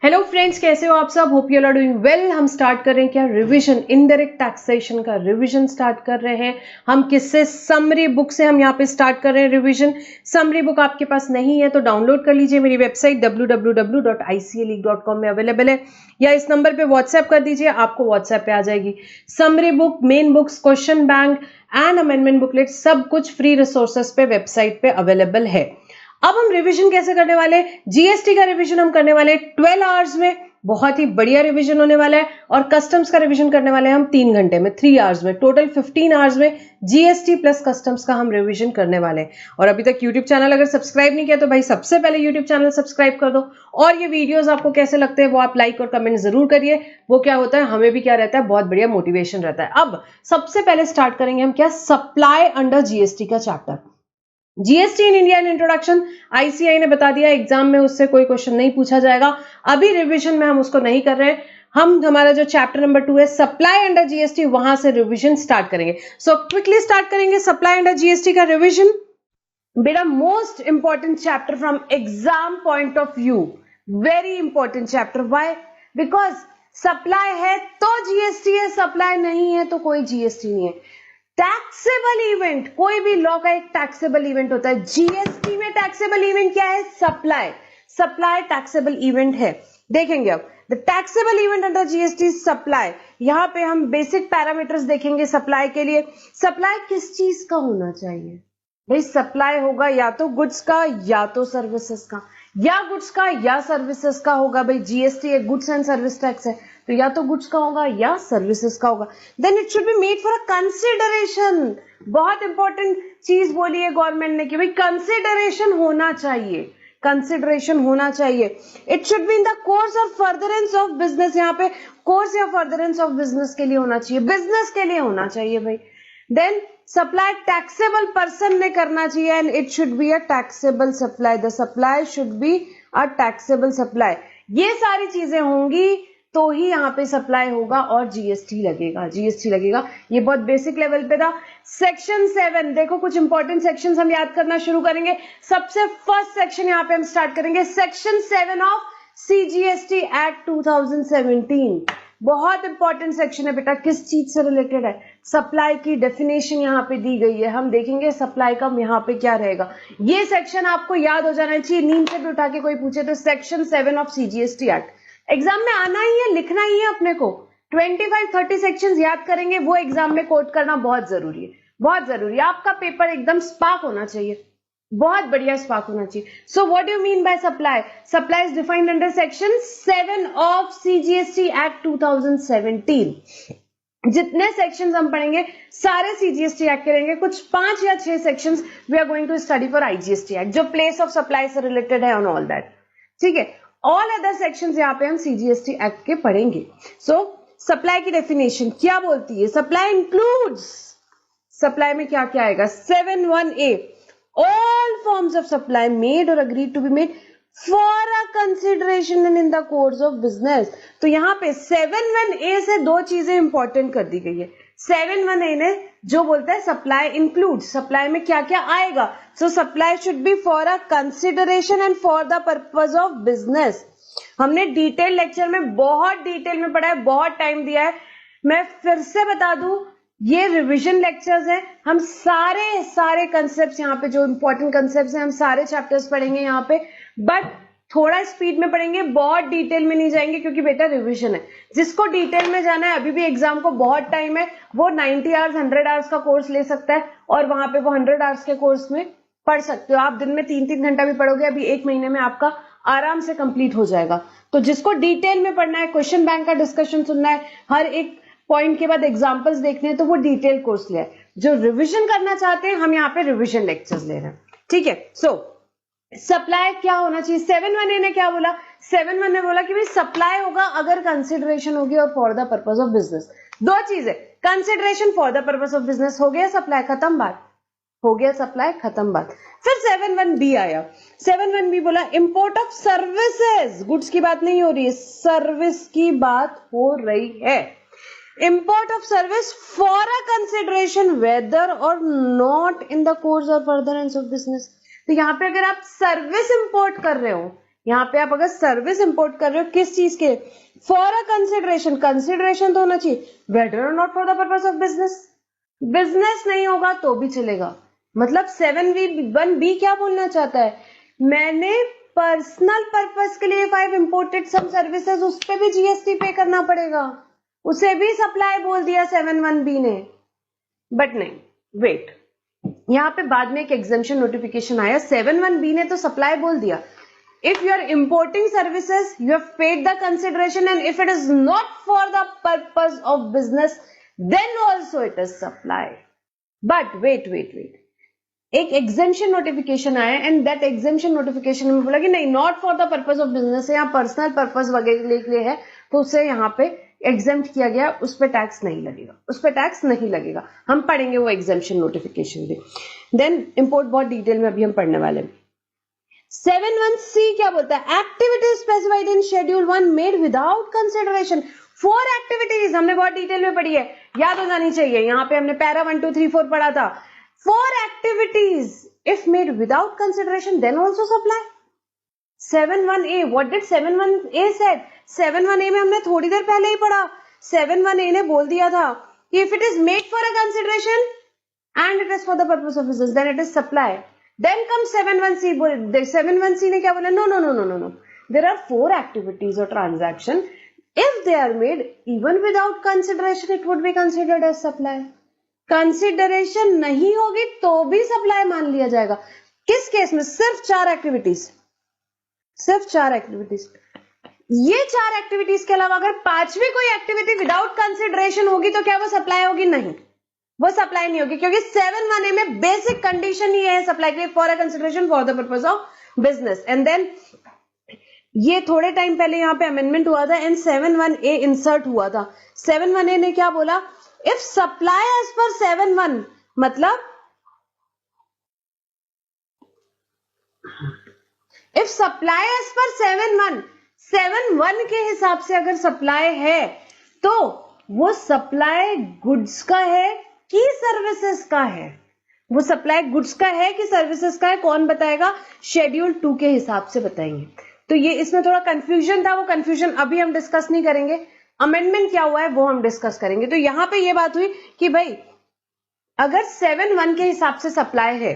Hello friends, कैसे हो आप सब? Hope you are doing well. हम स्टार्ट कर रहे हैं क्या? रिवीजन, इनडायरेक्ट टैक्सेशन का रिवीजन स्टार्ट कर रहे हैं हम। किससे? समरी बुक से हम यहाँ पे स्टार्ट कर रहे हैं रिवीजन। समरी बुक आपके पास नहीं है तो डाउनलोड कर लीजिए, मेरी वेबसाइट www.icaleague.com में अवेलेबल है, या इस नंबर पे व्हाट्सएप कर दीजिए, आपको व्हाट्सएप पे आ जाएगी। Summary book, main books, question bank and amendment booklet सब कुछ फ्री रिसोर्सेस पे वेबसाइट पे अवेलेबल है। अब हम रिवीजन कैसे करने वाले हैं? जीएसटी का रिवीजन हम करने वाले हैं 12 आवर्स में। बहुत ही बढ़िया रिवीजन होने वाला है। और कस्टम्स का रिवीजन करने वाले हैं हम 3 घंटे में, 3 आवर्स में। टोटल 15 आवर्स में जीएसटी प्लस कस्टम्स का हम रिवीजन करने वाले हैं। और अभी तक यूट्यूब चैनल अगर सब्सक्राइब नहीं किया तो भाई सबसे पहले यूट्यूब चैनल सब्सक्राइब कर दो। और ये वीडियोस आपको कैसे लगते हैं वो आप लाइक और कमेंट जरूर करिए। वो क्या होता है, हमें भी क्या रहता है, बहुत बढ़िया मोटिवेशन रहता है। अब सबसे पहले स्टार्ट करेंगे हम क्या? सप्लाई अंडर जीएसटी का chapter. GST in India in introduction ICI ने बता दिया, एग्जाम में उससे कोई क्वेश्चन नहीं पूछा जाएगा। अभी रिवीजन में हम उसको नहीं कर रहे हैं। हम हमारा जो चैप्टर नंबर 2 है सप्लाई अंडर जीएसटी, वहां से रिवीजन स्टार्ट करेंगे। सो क्विकली स्टार्ट करेंगे सप्लाई अंडर जीएसटी का रिवीजन। बेटा most important chapter from exam point of view, very important chapter. Why? Because supply है तो जीएसटी है, सप्लाई नहीं है तो कोई जीएसटी नहीं है। टैक्सेबल इवेंट, कोई भी लॉ का एक टैक्सेबल इवेंट होता है। जीएसटी में टैक्सेबल इवेंट क्या है? सप्लाई। सप्लाई टैक्सेबल इवेंट है। देखेंगे अब the taxable event under GST supply. यहां पे हम बेसिक पैरामीटर्स देखेंगे सप्लाई के लिए। सप्लाई किस चीज का होना चाहिए भाई? सप्लाई होगा या तो गुड्स का या तो सर्विसेज का, या गुड्स का या सर्विसेज का होगा। भाई जीएसटी एक गुड्स एंड सर्विस टैक्स है तो या तो गुड्स का होगा या सर्विसेज का होगा। Then it should be made for a consideration. बहुत इंपॉर्टेंट चीज बोली है गवर्नमेंट ने कि भाई कंसिडरेशन होना चाहिए, कंसिडरेशन होना चाहिए। It should be in the course और फर्दरेंस ऑफ बिजनेस। यहाँ पे कोर्स या फर्दरेंस ऑफ बिजनेस के लिए होना चाहिए, बिजनेस के लिए होना चाहिए भाई। देन सप्लाई टैक्सेबल पर्सन ने करना चाहिए and it should B a taxable supply. The supply should be a taxable supply. ये सारी चीजें होंगी तो ही यहाँ पे सप्लाई होगा और जीएसटी लगेगा, जीएसटी लगेगा। ये बहुत बेसिक लेवल पे था। सेक्शन 7 देखो, कुछ इंपॉर्टेंट सेक्शंस हम याद करना शुरू करेंगे। सबसे फर्स्ट सेक्शन यहाँ पे हम स्टार्ट करेंगे, सेक्शन 7 ऑफ सीजीएसटी एक्ट 2017। बहुत इंपॉर्टेंट सेक्शन है बेटा। किस चीज से रिलेटेड है? सप्लाई की डेफिनेशन यहाँ पे दी गई है। हम देखेंगे सप्लाई का यहाँ पे क्या रहेगा। ये सेक्शन आपको याद हो जाना चाहिए, नींद से भी उठा के कोई पूछे तो section 7 of CGST act exam में आना ही है, लिखना ही है अपने को। 25-30 सेक्शंस याद करेंगे, वो एग्जाम में कोट करना बहुत जरूरी है, बहुत जरूरी है। आपका पेपर एकदम स्पार्क होना चाहिए, बहुत बढ़िया स्पार्क होना चाहिए। So what do you mean bye supply? Supply is defined under section 7 of CGST act 2017। जितने सेक्शंस हम पढ़ेंगे सारे सीजीएसटी एक्ट के रहेंगे। कुछ 5 या 6 sections we are going to study for IGST act, जो प्लेस ऑफ सप्लाई से रिलेटेड है, ऑन ऑल दैट। ठीक है, ऑल अदर सेक्शंस यहाँ पे हम सीजीएसटी एक्ट के पढ़ेंगे। सो सप्लाई की डेफिनेशन क्या बोलती है? सप्लाई इंक्लूड्स, सप्लाई में क्या क्या आएगा? 7(1)(a) all forms of supply made or agreed to be made for a consideration and in the course of business। तो यहाँ पे 7(1)(a) से दो चीजें इंपॉर्टेंट कर दी गई है। 7(1)(a) ने जो बोलता है सप्लाई इंक्लूड, सप्लाई में क्या क्या आएगा। सो supply should be for a consideration and for the purpose of business. हमने डिटेल लेक्चर में बहुत डिटेल में पढ़ा है, बहुत टाइम दिया है। मैं फिर से बता दूं, ये रिवीजन लेक्चर्स हैं। हम सारे कंसेप्ट्स यहाँ पे, जो इंपॉर्टेंट कंसेप्ट्स हैं, हम सारे चैप्टर्स पढ़ेंगे यहाँ पे, बट थोड़ा स्पीड में पढ़ेंगे, बहुत डिटेल में नहीं जाएंगे क्योंकि बेटा रिवीजन है। जिसको डिटेल में जाना है, अभी भी एग्जाम को बहुत टाइम है, वो 90 आवर्स 100 आवर्स का कोर्स ले सकता है और वहां पे वो 100 आवर्स के कोर्स में पढ़ सकते हो। आप दिन में 3-3 घंटा भी पढ़ोगे, अभी 1 महीने में आपका आराम से कंप्लीट हो जाएगा। तो जिसको डिटेल में पढ़ना है, क्वेश्चन बैंक का डिस्कशन सुनना है, हर एक पॉइंट के बाद एग्जांपल्स देखने हैं, तो वो डिटेल कोर्स ले। जो रिवीजन करना चाहते हैं, हम यहाँ पे रिवीजन लेक्चर्स ले रहे हैं। ठीक है, सो सप्लाई क्या होना चाहिए? 7(1)(a) ने क्या बोला? 7(1) ने बोला कि भाई सप्लाई होगा अगर कंसिडरेशन होगी और for the purpose of business. दो चीजें, consideration for the purpose of business, हो गया सप्लाई खत्म बात, हो गया सप्लाई खत्म बात। फिर 7(1)(b) आया। 7(1)(b) बोला इंपोर्ट ऑफ सर्विसेज, गुड्स की बात नहीं हो रही है, सर्विस की बात हो रही है। import of service for a consideration whether or not in the course or furtherance of business। तो यहाँ पे अगर आप सर्विस इंपोर्ट कर रहे हो, यहाँ पे आप अगर सर्विस इंपोर्ट कर रहे हो किस चीज के, फॉर अ कंसिडरेशन, कंसिडरेशन तो होना चाहिए, वेदर और not for the purpose of business, business नहीं होगा तो भी चलेगा। मतलब 7V1B क्या बोलना चाहता है, मैंने पर्सनल पर्पस के लिए 5 इंपोर्टेड सम सर्विसेज, उस पे भी जीएसटी पे करना पड़ेगा, उसे भी सप्लाई बोल दिया 7(1)(b ने। बट नहीं, वेट, यहाँ पे बाद में एक एग्जेम्पशन नोटिफिकेशन आया, 7(1)(b ने तो सप्लाई बोल दिया, if you are importing services you have paid the consideration and if it is not for the purpose of business then also it is supply. But wait, एक exemption notification आया and that exemption notification में बोला कि नहीं, not for the purpose of business है, यहाँ personal purpose वगैरह के लिए है, तो उसे यहाँ पे एग्जेम्प्ट किया गया, उस पर टैक्स नहीं लगेगा, उस पर टैक्स नहीं लगेगा। हम पढ़ेंगे वो एग्जेम्पशन नोटिफिकेशन भी। देन इंपोर्ट बहुत डिटेल में अभी हम पढ़ने वाले हैं। 7(1)(c) क्या बोलता है, activities specified in schedule 1 made without consideration. 4 activities हमने बहुत डिटेल में पढ़ी है, याद हो जानी चाहिए। यहाँ पे हमने पैरा 1 2 3 4 पढ़ा था। 4 activities if made without consideration then also supply. 7(1)(a), what did 7(1)(a) said? 7(1)(a) में हमने थोड़ी देर पहले ही पढ़ा, 7(1)(a) ने बोल दिया था कि if it is made for a consideration and it is for the purpose of business then it is supply. Then comes 7(1)(c). 7(1)(c) ने क्या बोला, no, there are 4 activities or transaction, if they are made even without consideration it would be considered as supply. Consideration नहीं होगी तो भी supply मान लिया जाएगा। किस केस में, सिर्फ 4 एक्टिविटीज, सिर्फ 4 एक्टिविटीज। ये 4 एक्टिविटीज के अलावा अगर 5वीं कोई एक्टिविटी विदाउट कंसिडरेशन होगी तो क्या वो सप्लाई होगी? नहीं, वो सप्लाई नहीं होगी, क्योंकि 7(1)(a) में बेसिक कंडीशन ही है सप्लाई के, for a consideration for the purpose of business. And then ये थोड़े टाइम पहले यहाँ पे अमेंडमेंट हुआ था एंड 7(1)(a) इंसर्ट हुआ था। 7(1)(a) ने क्या बोला, if supply as per 7(1), मतलब if supply as per 7(1) के हिसाब से अगर सप्लाई है तो वो सप्लाई गुड्स का है कि सर्विसेज का है, वो सप्लाई गुड्स का है कि सर्विसेज का है, कौन बताएगा? शेड्यूल 2 के हिसाब से बताएंगे। तो ये इसमें थोड़ा कंफ्यूजन था, वो कंफ्यूजन अभी हम डिस्कस नहीं करेंगे, अमेंडमेंट क्या हुआ है वो हम डिस्कस करेंगे। तो यहां पे ये बात हुई कि भाई अगर 7(1) के हिसाब से सप्लाई है,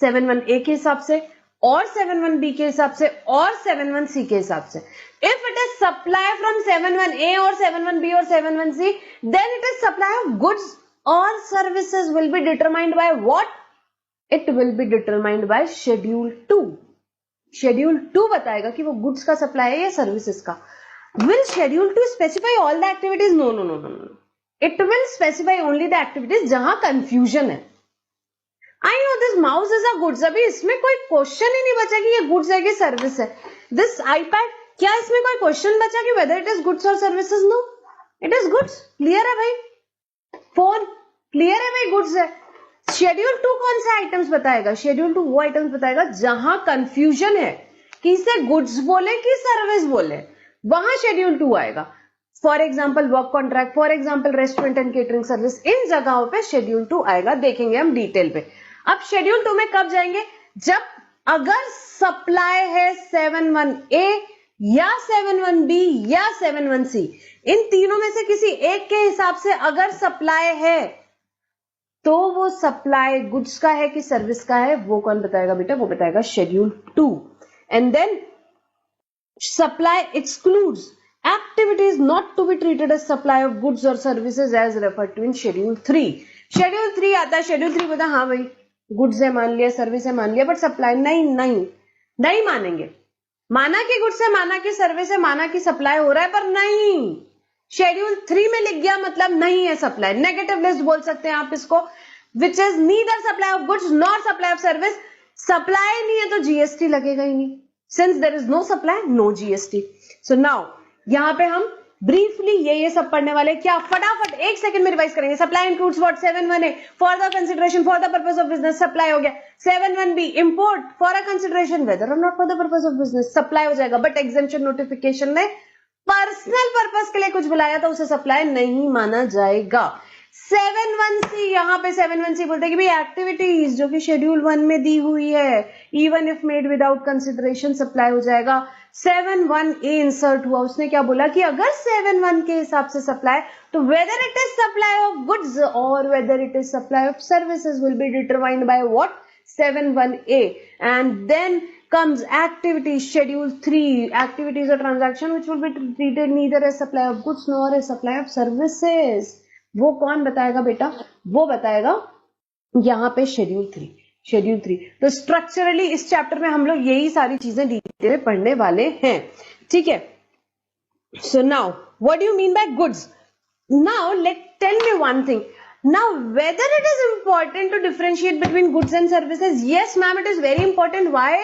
7(1)(a) के हिसाब से और 7(1)(b) के हिसाब से और 7(1)(c) के हिसाब से, if it is supply from 7(1)(a) और 7(1)(b) और 7(1)(c) then it is supply of goods और services will be determined by what? It will be determined by schedule 2। Schedule 2 बताएगा कि वो गुड्स का सप्लाई है या सर्विसेज का। Will schedule to specify all the activities? No. It will specify only the activities जहां confusion है। I know this mouse is a goods, अभी इसमें कोई क्वेश्चन ही नहीं बचा कि ये गुड्स है कि सर्विस है। This iPad, क्या इसमें कोई क्वेश्चन बचा कि whether it is goods or services? No, it is goods, clear है भाई। फोन क्लियर है भाई, गुड्स है। शेड्यूल 2 कौन से आइटम्स बताएगा? शेड्यूल 2 वो आइटम्स बताएगा जहां कंफ्यूजन है कि इसे गुड्स बोले कि सर्विस बोले, वहां शेड्यूल 2 आएगा। For example work contract, for example restaurant and catering service, इन जगहों पे शेड्यूल 2 आएगा, देखेंगे हम डिटेल पे। अब शेड्यूल 2 में कब जाएंगे? जब अगर सप्लाई है 7(1)(a) या 7(1)(b) या 7(1)(c), इन तीनों में से किसी एक के हिसाब से अगर सप्लाई है तो वो सप्लाई गुड्स का है कि सर्विस का है, वो कौन बताएगा बेटा? वो बताएगा schedule 2। And then supply excludes activities not to be treated as supply of goods or services as referred to in schedule 3। Schedule 3 आता है, शेड्यूल 3 बोलता हाँ भाई गुड्स है मान लिया, सर्विस है मान लिया, बट सप्लाई नहीं मानेंगे। माना कि गुड्स है, माना कि सर्विस है, माना कि सप्लाई हो रहा है, पर नहीं, शेड्यूल 3 में लिख गया मतलब नहीं है सप्लाई। नेगेटिव लिस्ट बोल सकते हैं आप इसको, which is neither supply of goods nor supply of service. Supply नहीं है तो जीएसटी लगेगा ही नहीं, since there is no supply no GST। so now यहां पे हम ब्रीफली ये सब पढ़ने वाले, क्या फटाफट 1 सेकंड में रिवाइज करेंगे। Supply includes what? 7(1)(a) for the consideration for the purpose of business, supply हो गया। 7(1)(b) import for a consideration whether और not for the purpose of business, supply हो जाएगा। बट एग्जेम्पशन नोटिफिकेशन ने personal purpose के लिए कुछ बुलाया तो उसे सप्लाई नहीं माना जाएगा। 7(1)(c), यहाँ पे 7(1)(c बोलते हैं कि भाई एक्टिविटीज जो कि शेड्यूल 1 में दी हुई है, even if made without consideration supply हो जाएगा। 7(1)(a) इंसर्ट हुआ, उसने क्या बोला कि अगर 7(1) के हिसाब से सप्लाई, तो whether it is supply of goods और whether it is supply of services will be determined by what, 7(1)(a, and then comes activities, schedule 3, activities or transaction which will be treated neither as supply of goods nor as supply of services। वो कौन बताएगा बेटा, वो बताएगा यहाँ पे schedule 3। तो structurally इस चैप्टर में हम लोग यही सारी चीजें डिटेल में पढ़ने वाले हैं, ठीक है। So now what do you mean by goods? Now let tell me one thing, now whether it is important to differentiate between goods and services, yes ma'am, it is very important. Why?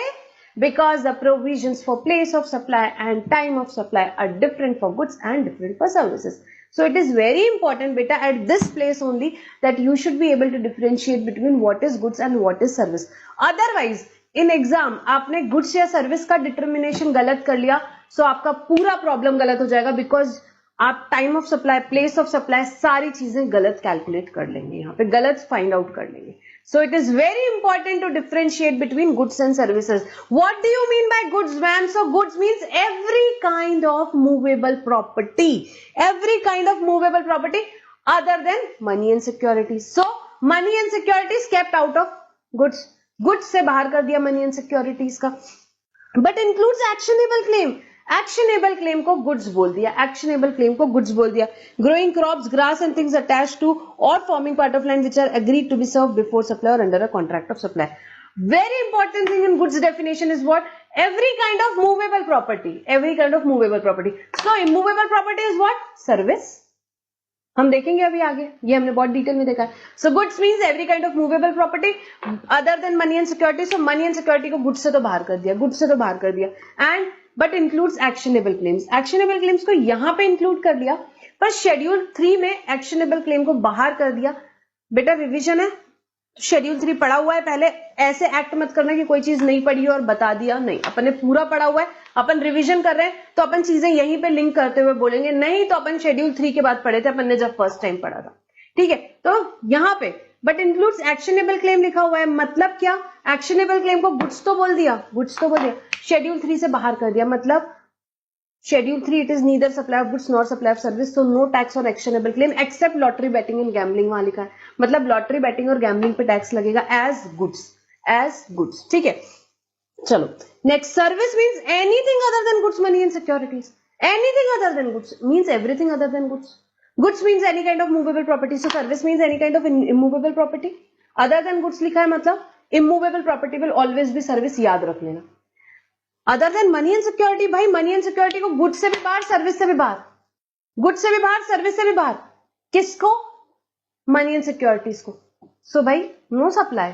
Because the provisions for place of supply and time of supply are different for goods and different for services. So it is very important beta at this place only that you should be able to differentiate between what is goods and what is service. Otherwise in exam आपने goods या service का determination गलत कर लिया, so आपका पूरा problem गलत हो जाएगा, because आप time of supply, place of supply, सारी चीजें गलत कैलकुलेट कर लेंगे, यहाँ पे गलत फाइंड आउट कर लेंगे। So it is very important to differentiate between goods and services. What do you mean by goods ma'am? So goods means every kind of movable property, every kind of movable property other than money and security. So money and securities kept out of goods, goods से बाहर कर दिया money and securities का, but includes actionable claim. Actionable claim को goods बोल दिया, actionable claim को goods बोल दिया। Growing crops, grass and things attached to और forming part of land which are agreed to be served before supply और under a contract of supply. Very important thing in goods definition is what? Every kind of movable property, every kind of movable property. So immovable property is what? Service. हम देखेंगे अभी आगे, ये हमने बहुत detail में देखा है। So goods means every kind of movable property other than money and security. So money and security को गुड्स से तो बाहर कर दिया, गुड्स से तो बाहर कर दिया, and but includes actionable claims. Actionable claims को यहां पे इंक्लूड कर लिया, पर शेड्यूल 3 में एक्शनेबल क्लेम को बाहर कर दिया। बेटा रिवीजन है, शेड्यूल 3 पढ़ा हुआ है, पहले ऐसे एक्ट मत करना कि कोई चीज नहीं पढ़ी और बता दिया, नहीं, अपन ने पूरा पढ़ा हुआ है, अपन रिवीजन कर रहे हैं, तो अपन चीजें यहीं पे लिंक करते हुए बोलेंगे, नहीं तो अपन शेड्यूल 3 के बाद पढ़े थे, अपन ने जब फर्स्ट टाइम पढ़ा था, ठीक है। तो यहां पे बट इंक्लूड्स एक्शनेबल क्लेम लिखा हुआ है, मतलब क्या? एक्शनेबल क्लेम को गुड्स तो बोल दिया, गुड्स तो बोल दिया, शेड्यूल 3 से बाहर कर दिया, मतलब schedule 3 it is neither supply of goods nor supply of service, so no tax on actionable claim except lottery betting and gambling, वहां लिखा है, मतलब लॉटरी बैटिंग और गैम्बलिंग पे टैक्स लगेगा एज गुड्स, ठीक है। चलो next, service means anything other than goods, money and securities. Anything other than goods means everything other than goods. Goods means any kind of movable property, so service means any kind of immovable property. Other than goods लिखा है, मतलब immovable property will always be service, याद रख लेना। Other than money and security, भाई money and security को goods से भी बाहर, service से भी बाहर, goods से भी बाहर, service से भी बाहर, किसको? money and securities को। so भाई no supply,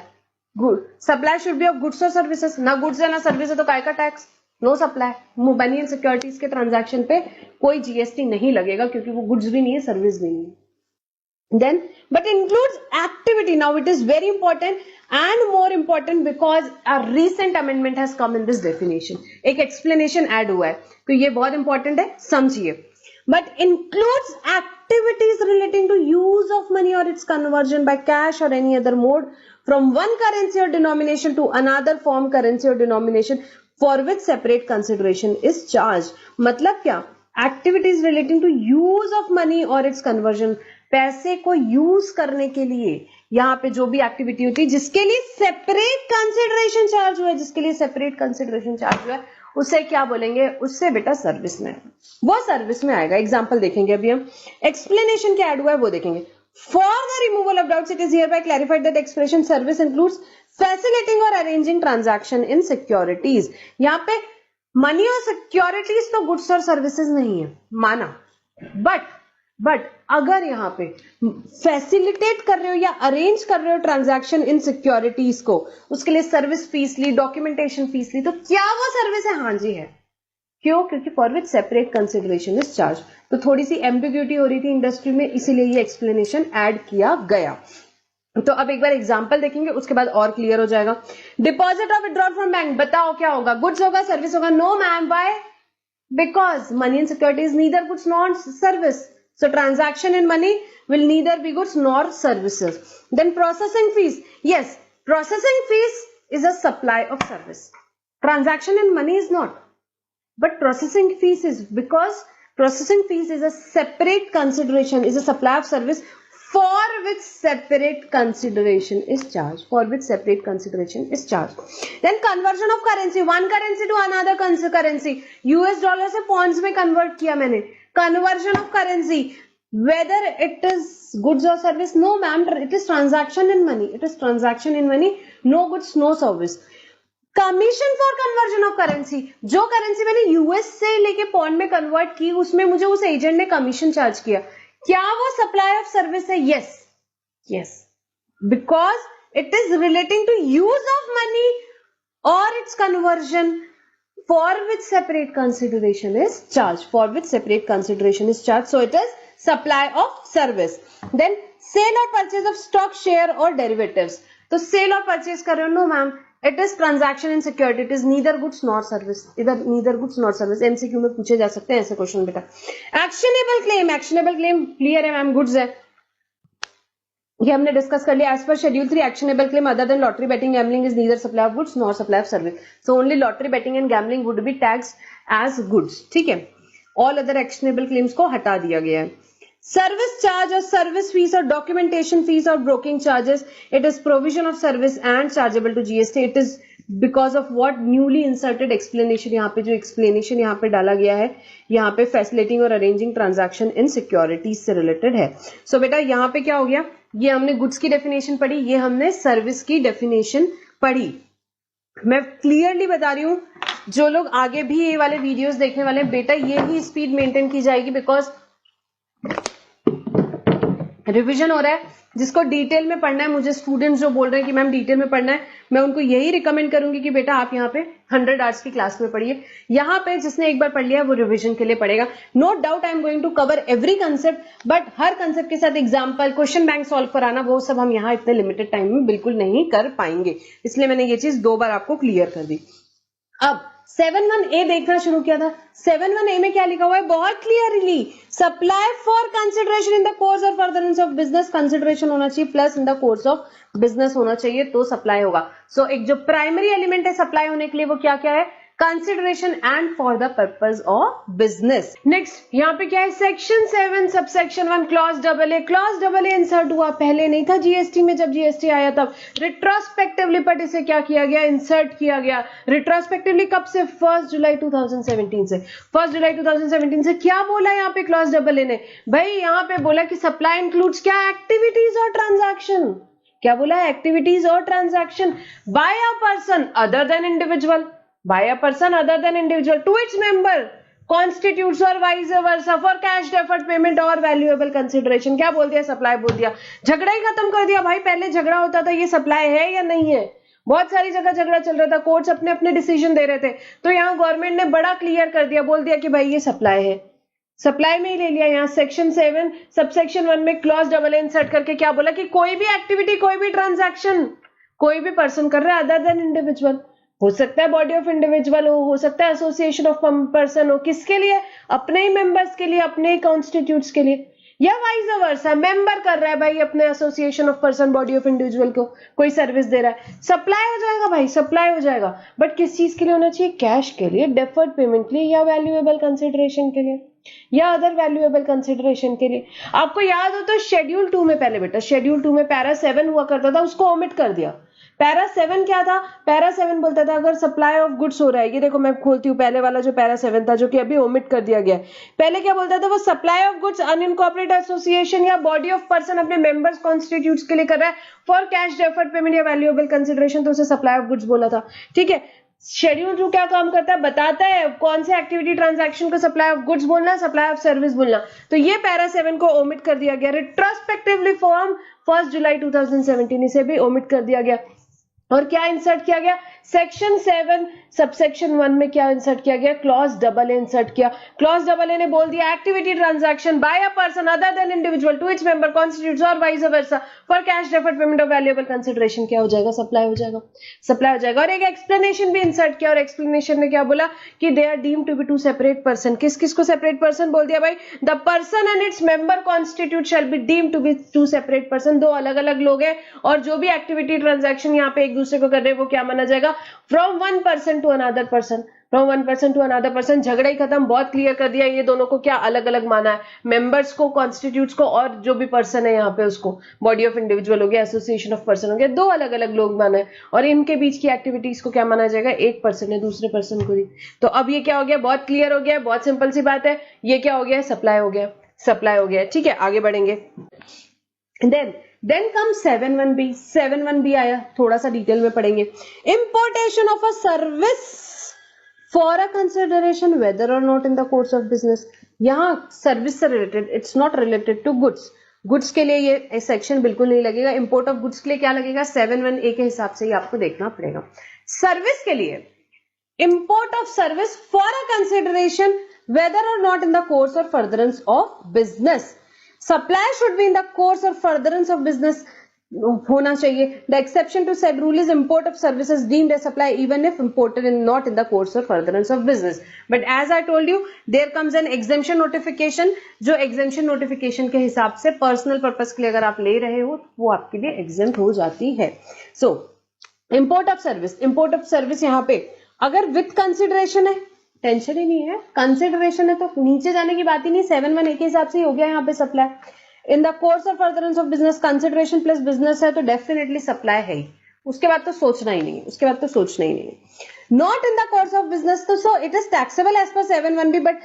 good supply should be of goods or services, ना goods है ना service है तो काय का tax? No supply. Money and securities के ट्रांजैक्शन पे कोई जीएसटी नहीं लगेगा, क्योंकि वो गुड्स भी नहीं है, सर्विस भी नहीं है। Then but includes activity. Now it is very important and more important because a recent amendment has come in this definition. एक एक्सप्लेनेशन ऐड हुआ है, तो ये बहुत इंपॉर्टेंट है, समझिए। But includes activities relating to use of money और its conversion by cash और any other mode from one currency और denomination to another form currency और denomination for which separate consideration is charged। मतलब क्या? Activities relating to use of money or its conversion, पैसे को use करने के लिए यहाँ पे जो भी एक्टिविटी होती है जिसके लिए सेपरेट कंसिडरेशन चार्ज हुआ है, जिसके लिए सेपरेट कंसिडरेशन चार्ज हुआ है, उसे क्या बोलेंगे? उससे बेटा सर्विस में, वो सर्विस में आएगा। एग्जाम्पल देखेंगे अभी हम, एक्सप्लेनेशन क्या ऐड हुआ है वो देखेंगे। For the removal of doubts, it is hereby clarified that expression service includes facilitating or arranging transaction in securities। यहाँ पे मनी और सिक्योरिटीज तो गुड्स और सर्विसेज नहीं है, माना, बट अगर यहाँ पे फैसिलिटेट कर रहे हो या अरेंज कर रहे हो ट्रांजैक्शन इन सिक्योरिटीज को, उसके लिए सर्विस फीस ली, डॉक्यूमेंटेशन फीस ली, तो क्या वो सर्विस है? हाँ जी है। क्यों? क्योंकि for which separate consideration is charge. तो थोड़ी सी एम्बिग्यूटी हो रही थी इंडस्ट्री में, इसीलिए ये एक्सप्लेनेशन ऐड किया गया। तो अब एक बार एग्जांपल देखेंगे, उसके बाद और क्लियर हो जाएगा। डिपॉजिट और विड्रॉल फ्रॉम बैंक, बताओ क्या होगा? गुड्स होगा, सर्विस होगा? No ma'am, by because money and security is neither goods not service, So transaction in money will neither be goods nor services. Then processing fees. Yes, processing fees is a supply of service. Transaction in money is not. But processing fees is, because processing fees is a separate consideration, is a supply of service for which separate consideration is charged. For which separate consideration is charged. Then conversion of currency, one currency to another currency. US dollar से Pond's में convert किया मैंने. Conversion of currency, whether it is goods or service. No ma'am, it is transaction in money. It is transaction in money. No goods, no service. Commission for conversion of currency, जो currency मैंने US से लेके pond में convert की, उसमें मुझे उस agent ने कमीशन चार्ज किया. क्या वो सप्लाई ऑफ सर्विस है? Yes, yes, because it is relating to use of money और its conversion, for which separate consideration is charged. For which separate consideration is charged. So it is supply of service. Then sale or purchase of stock, share or derivatives. तो sale और purchase कर रहे हो? No ma'am, it is transaction in security. It is neither goods nor service. इधर neither goods nor service. MCQ में पूछे जा सकते हैं ऐसे क्वेश्चन बेटा. Actionable claim. Actionable claim clear है मैम, goods है, ये हमने डिस्कस कर लिया. As per schedule 3 actionable claim other than lottery betting gambling is neither supply of goods nor supply of service. So only lottery betting and gambling would be taxed as goods. ठीक है, all other actionable claims को हटा दिया गया है. Service charge और service fees और documentation fees और broking charges, it is provision of service and chargeable to GST. It is because of what, newly inserted explanation. यहाँ पे जो एक्सप्लेनेशन यहाँ पे डाला गया है, यहाँ पे फैसिलिटिंग और अरेंजिंग ट्रांजैक्शन इन सिक्योरिटीज से रिलेटेड है. सो बेटा यहाँ पे क्या हो गया, ये हमने गुड्स की डेफिनेशन पढ़ी, ये हमने सर्विस की डेफिनेशन पढ़ी. मैं क्लियरली बता रही हूं, जो लोग आगे भी ये वाले वीडियोस देखने वाले हैं बेटा, ये ही स्पीड मेंटेन की जाएगी, बिकॉज रिवीजन हो रहा है. जिसको डिटेल में पढ़ना है, मुझे स्टूडेंट्स जो बोल रहे हैं कि मैम डिटेल में पढ़ना है, मैं उनको यही रिकमेंड करूंगी कि बेटा आप यहाँ पे 100 आवर्स की क्लास में पढ़िए. यहाँ पे जिसने एक बार पढ़ लिया वो रिवीजन के लिए पढ़ेगा. No doubt I am going to cover every concept, but हर कंसेप्ट के साथ एग्जाम्पल, क्वेश्चन बैंक सॉल्व कराना, वो सब हम यहाँ इतने लिमिटेड टाइम में बिल्कुल नहीं कर पाएंगे. इसलिए मैंने ये चीज 2 बार आपको क्लियर कर दी. अब 7(1)(a) देखना शुरू किया था. 7(1)(a) में क्या लिखा हुआ है? बहुत clearly, supply for consideration in the course of furtherance of business. Consideration होना चाहिए plus in the course of business होना चाहिए, तो सप्लाई होगा. सो एक जो प्राइमरी एलिमेंट है सप्लाई होने के लिए, वो क्या क्या है? Consideration and for the purpose of business. Next यहाँ पे क्या है? Section 7 subsection 1 clause AA. Clause AA insert हुआ, पहले नहीं था जीएसटी में. जब जीएसटी आया तब रिट्रोस्पेक्टिवली बट इसे क्या किया गया? इंसर्ट किया गया. रिट्रोस्पेक्टिवली कब से? 1 जुलाई 2017 से. 1 जुलाई 2017 से क्या बोला यहाँ पे क्लॉज AA ने? भाई यहाँ पे बोला कि सप्लाई इंक्लूड्स क्या? एक्टिविटीज और ट्रांजैक्शन. क्या बोला? एक्टिविटीज और transaction by a person other than individual, by a person other than individual to its member constitutes or vice versa for cash deferred payment or valuable consideration. क्या बोल दिया? Supply बोल दिया. झगड़ा ही खत्म कर दिया भाई. पहले झगड़ा होता था ये सप्लाई है या नहीं है, बहुत सारी जगह झगड़ा चल रहा था, कोर्ट्स अपने अपने डिसीजन दे रहे थे. तो यहाँ गवर्नमेंट ने बड़ा क्लियर कर दिया, बोल दिया कि भाई ये सप्लाई है. सप्लाई में ही ले लिया. यहाँ सेक्शन 7 सबसेक्शन 1 में क्लॉज AA इंसर्ट करके क्या बोला कि कोई भी एक्टिविटी, कोई भी ट्रांजैक्शन कोई भी पर्सन कर रहा है अदर देन इंडिविजुअल. हो सकता है बॉडी ऑफ इंडिविजुअल हो सकता है एसोसिएशन ऑफ पर्सन हो. किसके लिए? अपने ही मेंबर्स के लिए, अपने ही कॉन्स्टिट्यूट्स के लिए, या वाइस वर्सा. मेंबर कर रहा है भाई अपने association of person, body of individual को कोई सर्विस दे रहा है, सप्लाई हो जाएगा भाई, सप्लाई हो जाएगा. बट किस चीज के लिए होना चाहिए? कैश के लिए, डेफर्ड पेमेंट के लिए, या वैल्यूएबल कंसिडरेशन के लिए, या अदर वैल्यूएबल कंसिडरेशन के लिए. आपको याद हो तो शेड्यूल 2 में, पहले बेटा शेड्यूल 2 में पैरा 7 हुआ करता था, उसको ओमिट कर दिया. पैरा 7 क्या था? पैरा 7 बोलता था अगर सप्लाई ऑफ गुड्स हो रहा है, ये देखो मैं खोलती हूँ पहले वाला जो पैरा 7 था, जो कि अभी ओमिट कर दिया गया है. पहले क्या बोलता था? वो supply of goods unincorporated association या बॉडी ऑफ पर्सन अपने मेंबर्स कॉन्स्टिट्यूट्स के लिए कर रहा है फॉर कैश डेफर्ड पेमेंट या वैल्यूएबल कंसिडरेशन, तो उसे सप्लाई ऑफ गुड्स बोला था. ठीक है. शेड्यूल 2 क्या काम करता है? बताता है कौन से एक्टिविटी ट्रांजैक्शन को सप्लाई ऑफ गुड्स बोलना, सप्लाई ऑफ सर्विस बोलना. तो ये पैरा 7 को ओमिट कर दिया गया. रिट्रोस्पेक्टिवली फॉर्म 1 जुलाई 2017 इसे भी ओमिट कर दिया गया. और क्या इंसर्ट किया गया, सेक्शन 7 सबसेक्शन 1 में क्या इंसर्ट किया गया, क्लॉज डबल ए इंसर्ट किया। क्लॉज डबल ए ने बोल दिया activity transaction by a person other than individual to its member constituents और vice versa for cash deferred payment of valuable consideration, क्या हो जाएगा, सप्लाई हो जाएगा, सप्लाई हो जाएगा। और एक एक्सप्लेनेशन भी इंसर्ट किया, और एक्सप्लेनेशन में क्या बोला कि they are deemed to be two separate person. किस किस को सेपरेट पर्सन बोल दिया भाई, the person and its member constitute shall be deemed to be two separate person. दो अलग अलग लोग हैं और जो भी एक्टिविटी ट्रांजैक्शन यहाँ पे एक दूसरे को कर रहे हैं वो क्या माना जाएगा, from one person to another person, from one person to another person. झगड़ा ही खत्म, बहुत क्लियर कर दिया ये दोनों को क्या अलग अलग माना है, मेंबर्स को, कॉन्स्टिट्यूट्स को, और जो भी पर्सन है यहाँ पे उसको, बॉडी ऑफ इंडिविजुअल हो गया, एसोसिएशन ऑफ पर्सन हो गया, दो अलग अलग लोग माना है। और इनके बीच की एक्टिविटीज को क्या माना जाएगा, एक पर्सन है दूसरे पर्सन को दी। तो अब ये क्या हो गया, बहुत क्लियर हो गया, बहुत सिंपल सी बात है, ये क्या हो गया, सप्लाई हो गया, सप्लाई हो गया। ठीक है, आगे बढ़ेंगे। Then comes 7(1)(b). 7(1)(b) आया, थोड़ा सा डिटेल में पढ़ेंगे। Importation of a service for a consideration whether or not in the course of business। यहाँ सर्विस से related, it's not related to goods. Goods के लिए ये सेक्शन बिल्कुल नहीं लगेगा। इंपोर्ट ऑफ गुड्स के लिए क्या लगेगा, 7(1)(a) के हिसाब से ही आपको देखना पड़ेगा। सर्विस के लिए import of service for a consideration whether or not in the course or furtherance of business। Supply should be in the course or furtherance of business होना चाहिए। The exception to said rule is import of services deemed as supply even if imported and not in the course or furtherance of business। But as I told you, there comes an exemption notification, जो exemption notification के हिसाब से personal purpose के लिए अगर आप ले रहे हो वो आपके लिए exempt हो जाती है। So import of service, import of service यहाँ पे अगर with consideration है, टेंशन ही नहीं है, कंसिडरेशन है तो नीचे जाने की बात ही नहीं, 7(1)(a) के हिसाब से ही हो गया यहाँ पे supply. In the course of furtherance of business, consideration plus business है तो डेफिनेटली सप्लाई है ही, उसके बाद तो सोचना ही नहीं है, उसके बाद तो सोचना ही नहीं है। Not in the course of business, तो so it is taxable as per 7(1)(b) but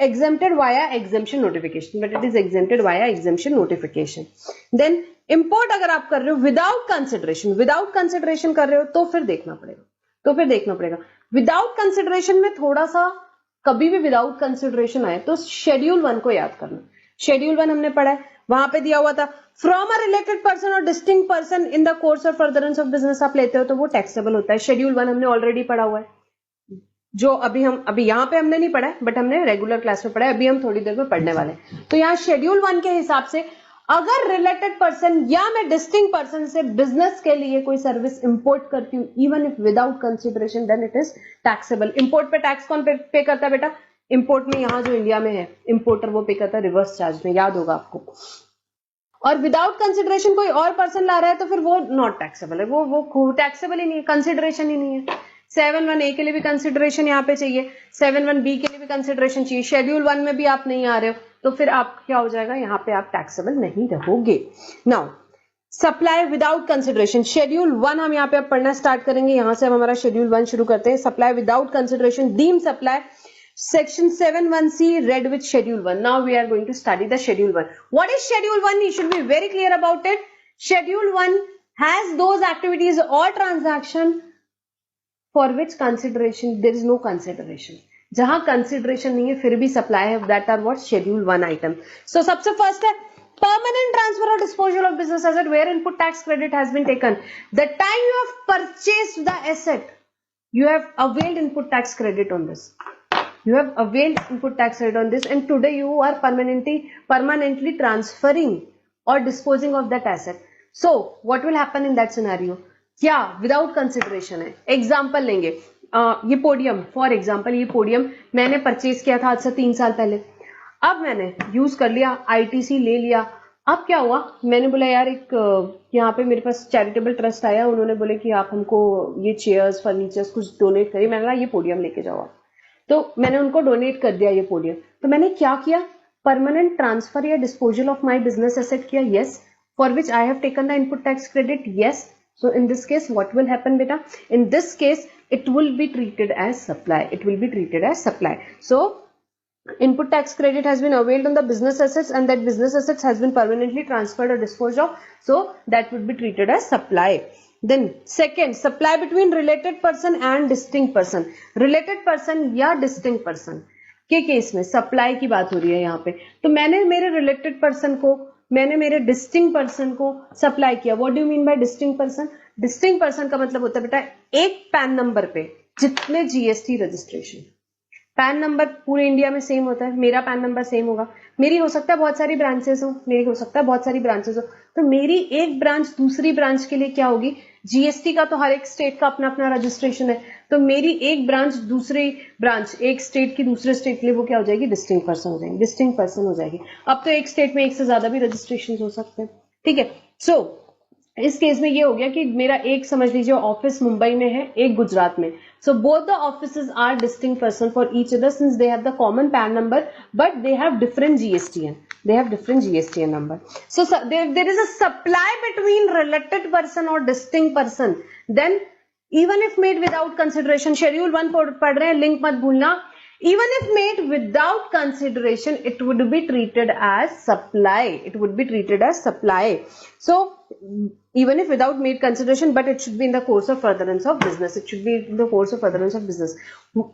exempted via exemption notification, but it is exempted via exemption notification. Then import अगर आप कर रहे हो विदाउट कंसिडरेशन, विदाउट कंसिडरेशन कर रहे हो तो फिर देखना पड़ेगा, तो फिर देखना पड़ेगा। विदाउट कंसिडरेशन में थोड़ा सा, कभी भी विदाउट कंसिडरेशन आए तो शेड्यूल 1 को याद करना। शेड्यूल 1 हमने पढ़ा है, वहां पे दिया हुआ था फ्रॉम अ रिलेटेड पर्सन और distinct person in the course और फर्दरेंस ऑफ बिजनेस आप लेते हो तो वो टैक्सेबल होता है। शेड्यूल 1 हमने ऑलरेडी पढ़ा हुआ है, जो अभी यहाँ पे हमने नहीं पढ़ा है बट हमने रेगुलर क्लास में पढ़ा है, अभी हम थोड़ी देर में पढ़ने वाले हैं। तो यहाँ शेड्यूल 1 के हिसाब से अगर रिलेटेड पर्सन या मैं डिस्टिंक्ट पर्सन से बिजनेस के लिए कोई सर्विस इंपोर्ट करती हूँ even if without consideration then it is taxable. Import पे टैक्स कौन पे करता है बेटा, इंपोर्ट में यहाँ जो इंडिया में है इंपोर्टर वो पे करता है रिवर्स चार्ज में, याद होगा आपको। और विदाउट कंसिडरेशन कोई और पर्सन ला रहा है तो फिर वो नॉट टैक्सेबल है, वो टैक्सेबल ही नहीं है, कंसिडरेशन ही नहीं है। 7(1)(a) के लिए भी कंसिडरेशन यहाँ पे चाहिए, 7(1)(b) के लिए भी कंसिडरेशन चाहिए, शेड्यूल 1 में भी आप नहीं आ रहे हो तो फिर आप क्या हो जाएगा, यहाँ पे आप टैक्सेबल नहीं रहोगे। Now supply without consideration, schedule 1 हम यहाँ पे अब पढ़ना स्टार्ट करेंगे। यहाँ से हम हमारा शेड्यूल 1 शुरू करते हैं। Supply without consideration, deem supply, section 7(1)(c) read with schedule 1। now we are going to study the schedule 1। what is schedule 1? you should be very clear about it। schedule 1 has those activities or transaction for which consideration there is no consideration। जहां consideration नहीं है फिर भी supply है, that are what, schedule 1 item. So सबसे first है permanent transfer or disposal of business asset where input tax credit has been taken। the time you have purchased the asset you have availed input tax credit on this, you have availed input tax credit on this and today you are permanently transferring or disposing of that asset। so what will happen in that scenario? क्या without consideration है। Example लेंगे, ये podium, for example ये podium मैंने purchase किया था आज से 3 साल पहले, अब मैंने यूज कर लिया, आईटीसी ले लिया। अब क्या हुआ, मैंने बोला यार एक यहाँ पे मेरे पास चैरिटेबल ट्रस्ट आया, उन्होंने बोले कि आप हमको ये चेयर्स फर्नीचर्स कुछ डोनेट करिए। मैंने कहा ये पोडियम लेके जाओ आप, तो मैंने उनको डोनेट कर दिया ये पोडियम। तो मैंने क्या किया, परमानेंट ट्रांसफर या disposal of my business asset किया, yes, for which I have taken the input tax credit, yes. So in this case what will happen beta, in this case it will be treated as supply, it will be treated as supply। so input tax credit has been availed on the business assets and that business assets has been permanently transferred or disposed of, so that would be treated as supply। then second, supply between related person and distinct person। related person या distinct person के case में supply की बात हो रही है यहाँ पे, तो मैंने मेरे रिलेटेड पर्सन को, मैंने मेरे डिस्टिंक्ट पर्सन को सप्लाई किया। What do you mean bye distinct person? Distinct person का मतलब होता है बेटा एक पैन नंबर पे जितने जीएसटी रजिस्ट्रेशन। पैन नंबर पूरे इंडिया में सेम होता है, मेरा पैन नंबर सेम होगा, मेरी हो सकता है बहुत सारी ब्रांचेस हो, मेरी हो सकता है बहुत सारी ब्रांचेस हो, तो मेरी एक ब्रांच दूसरी ब्रांच के लिए क्या होगी, जीएसटी का तो हर एक स्टेट का अपना अपना रजिस्ट्रेशन है, तो मेरी एक ब्रांच दूसरी ब्रांच एक स्टेट की दूसरे स्टेट के लिए वो क्या हो जाएगी, डिस्टिंक्ट पर्सन हो जाएगी, डिस्टिंक्ट पर्सन हो जाएगी। अब तो एक स्टेट में एक से ज्यादा भी रजिस्ट्रेशन हो सकते हैं, ठीक है। सो इस केस में ये हो गया कि मेरा एक समझ लीजिए ऑफिस मुंबई में है, एक गुजरात में, so both the offices are distinct person for each other since they have the common PAN number but they have different GSTN, they have different GSTN number. So there is a supply between related person or distinct person, then even if made without consideration, schedule 1 पढ़ रहे हैं, link मत भूलना, even if made without consideration it would be treated as supply, it would be treated as supply. So even if without made consideration, but it should be in the course of furtherance of business, it should be in the course of furtherance of business.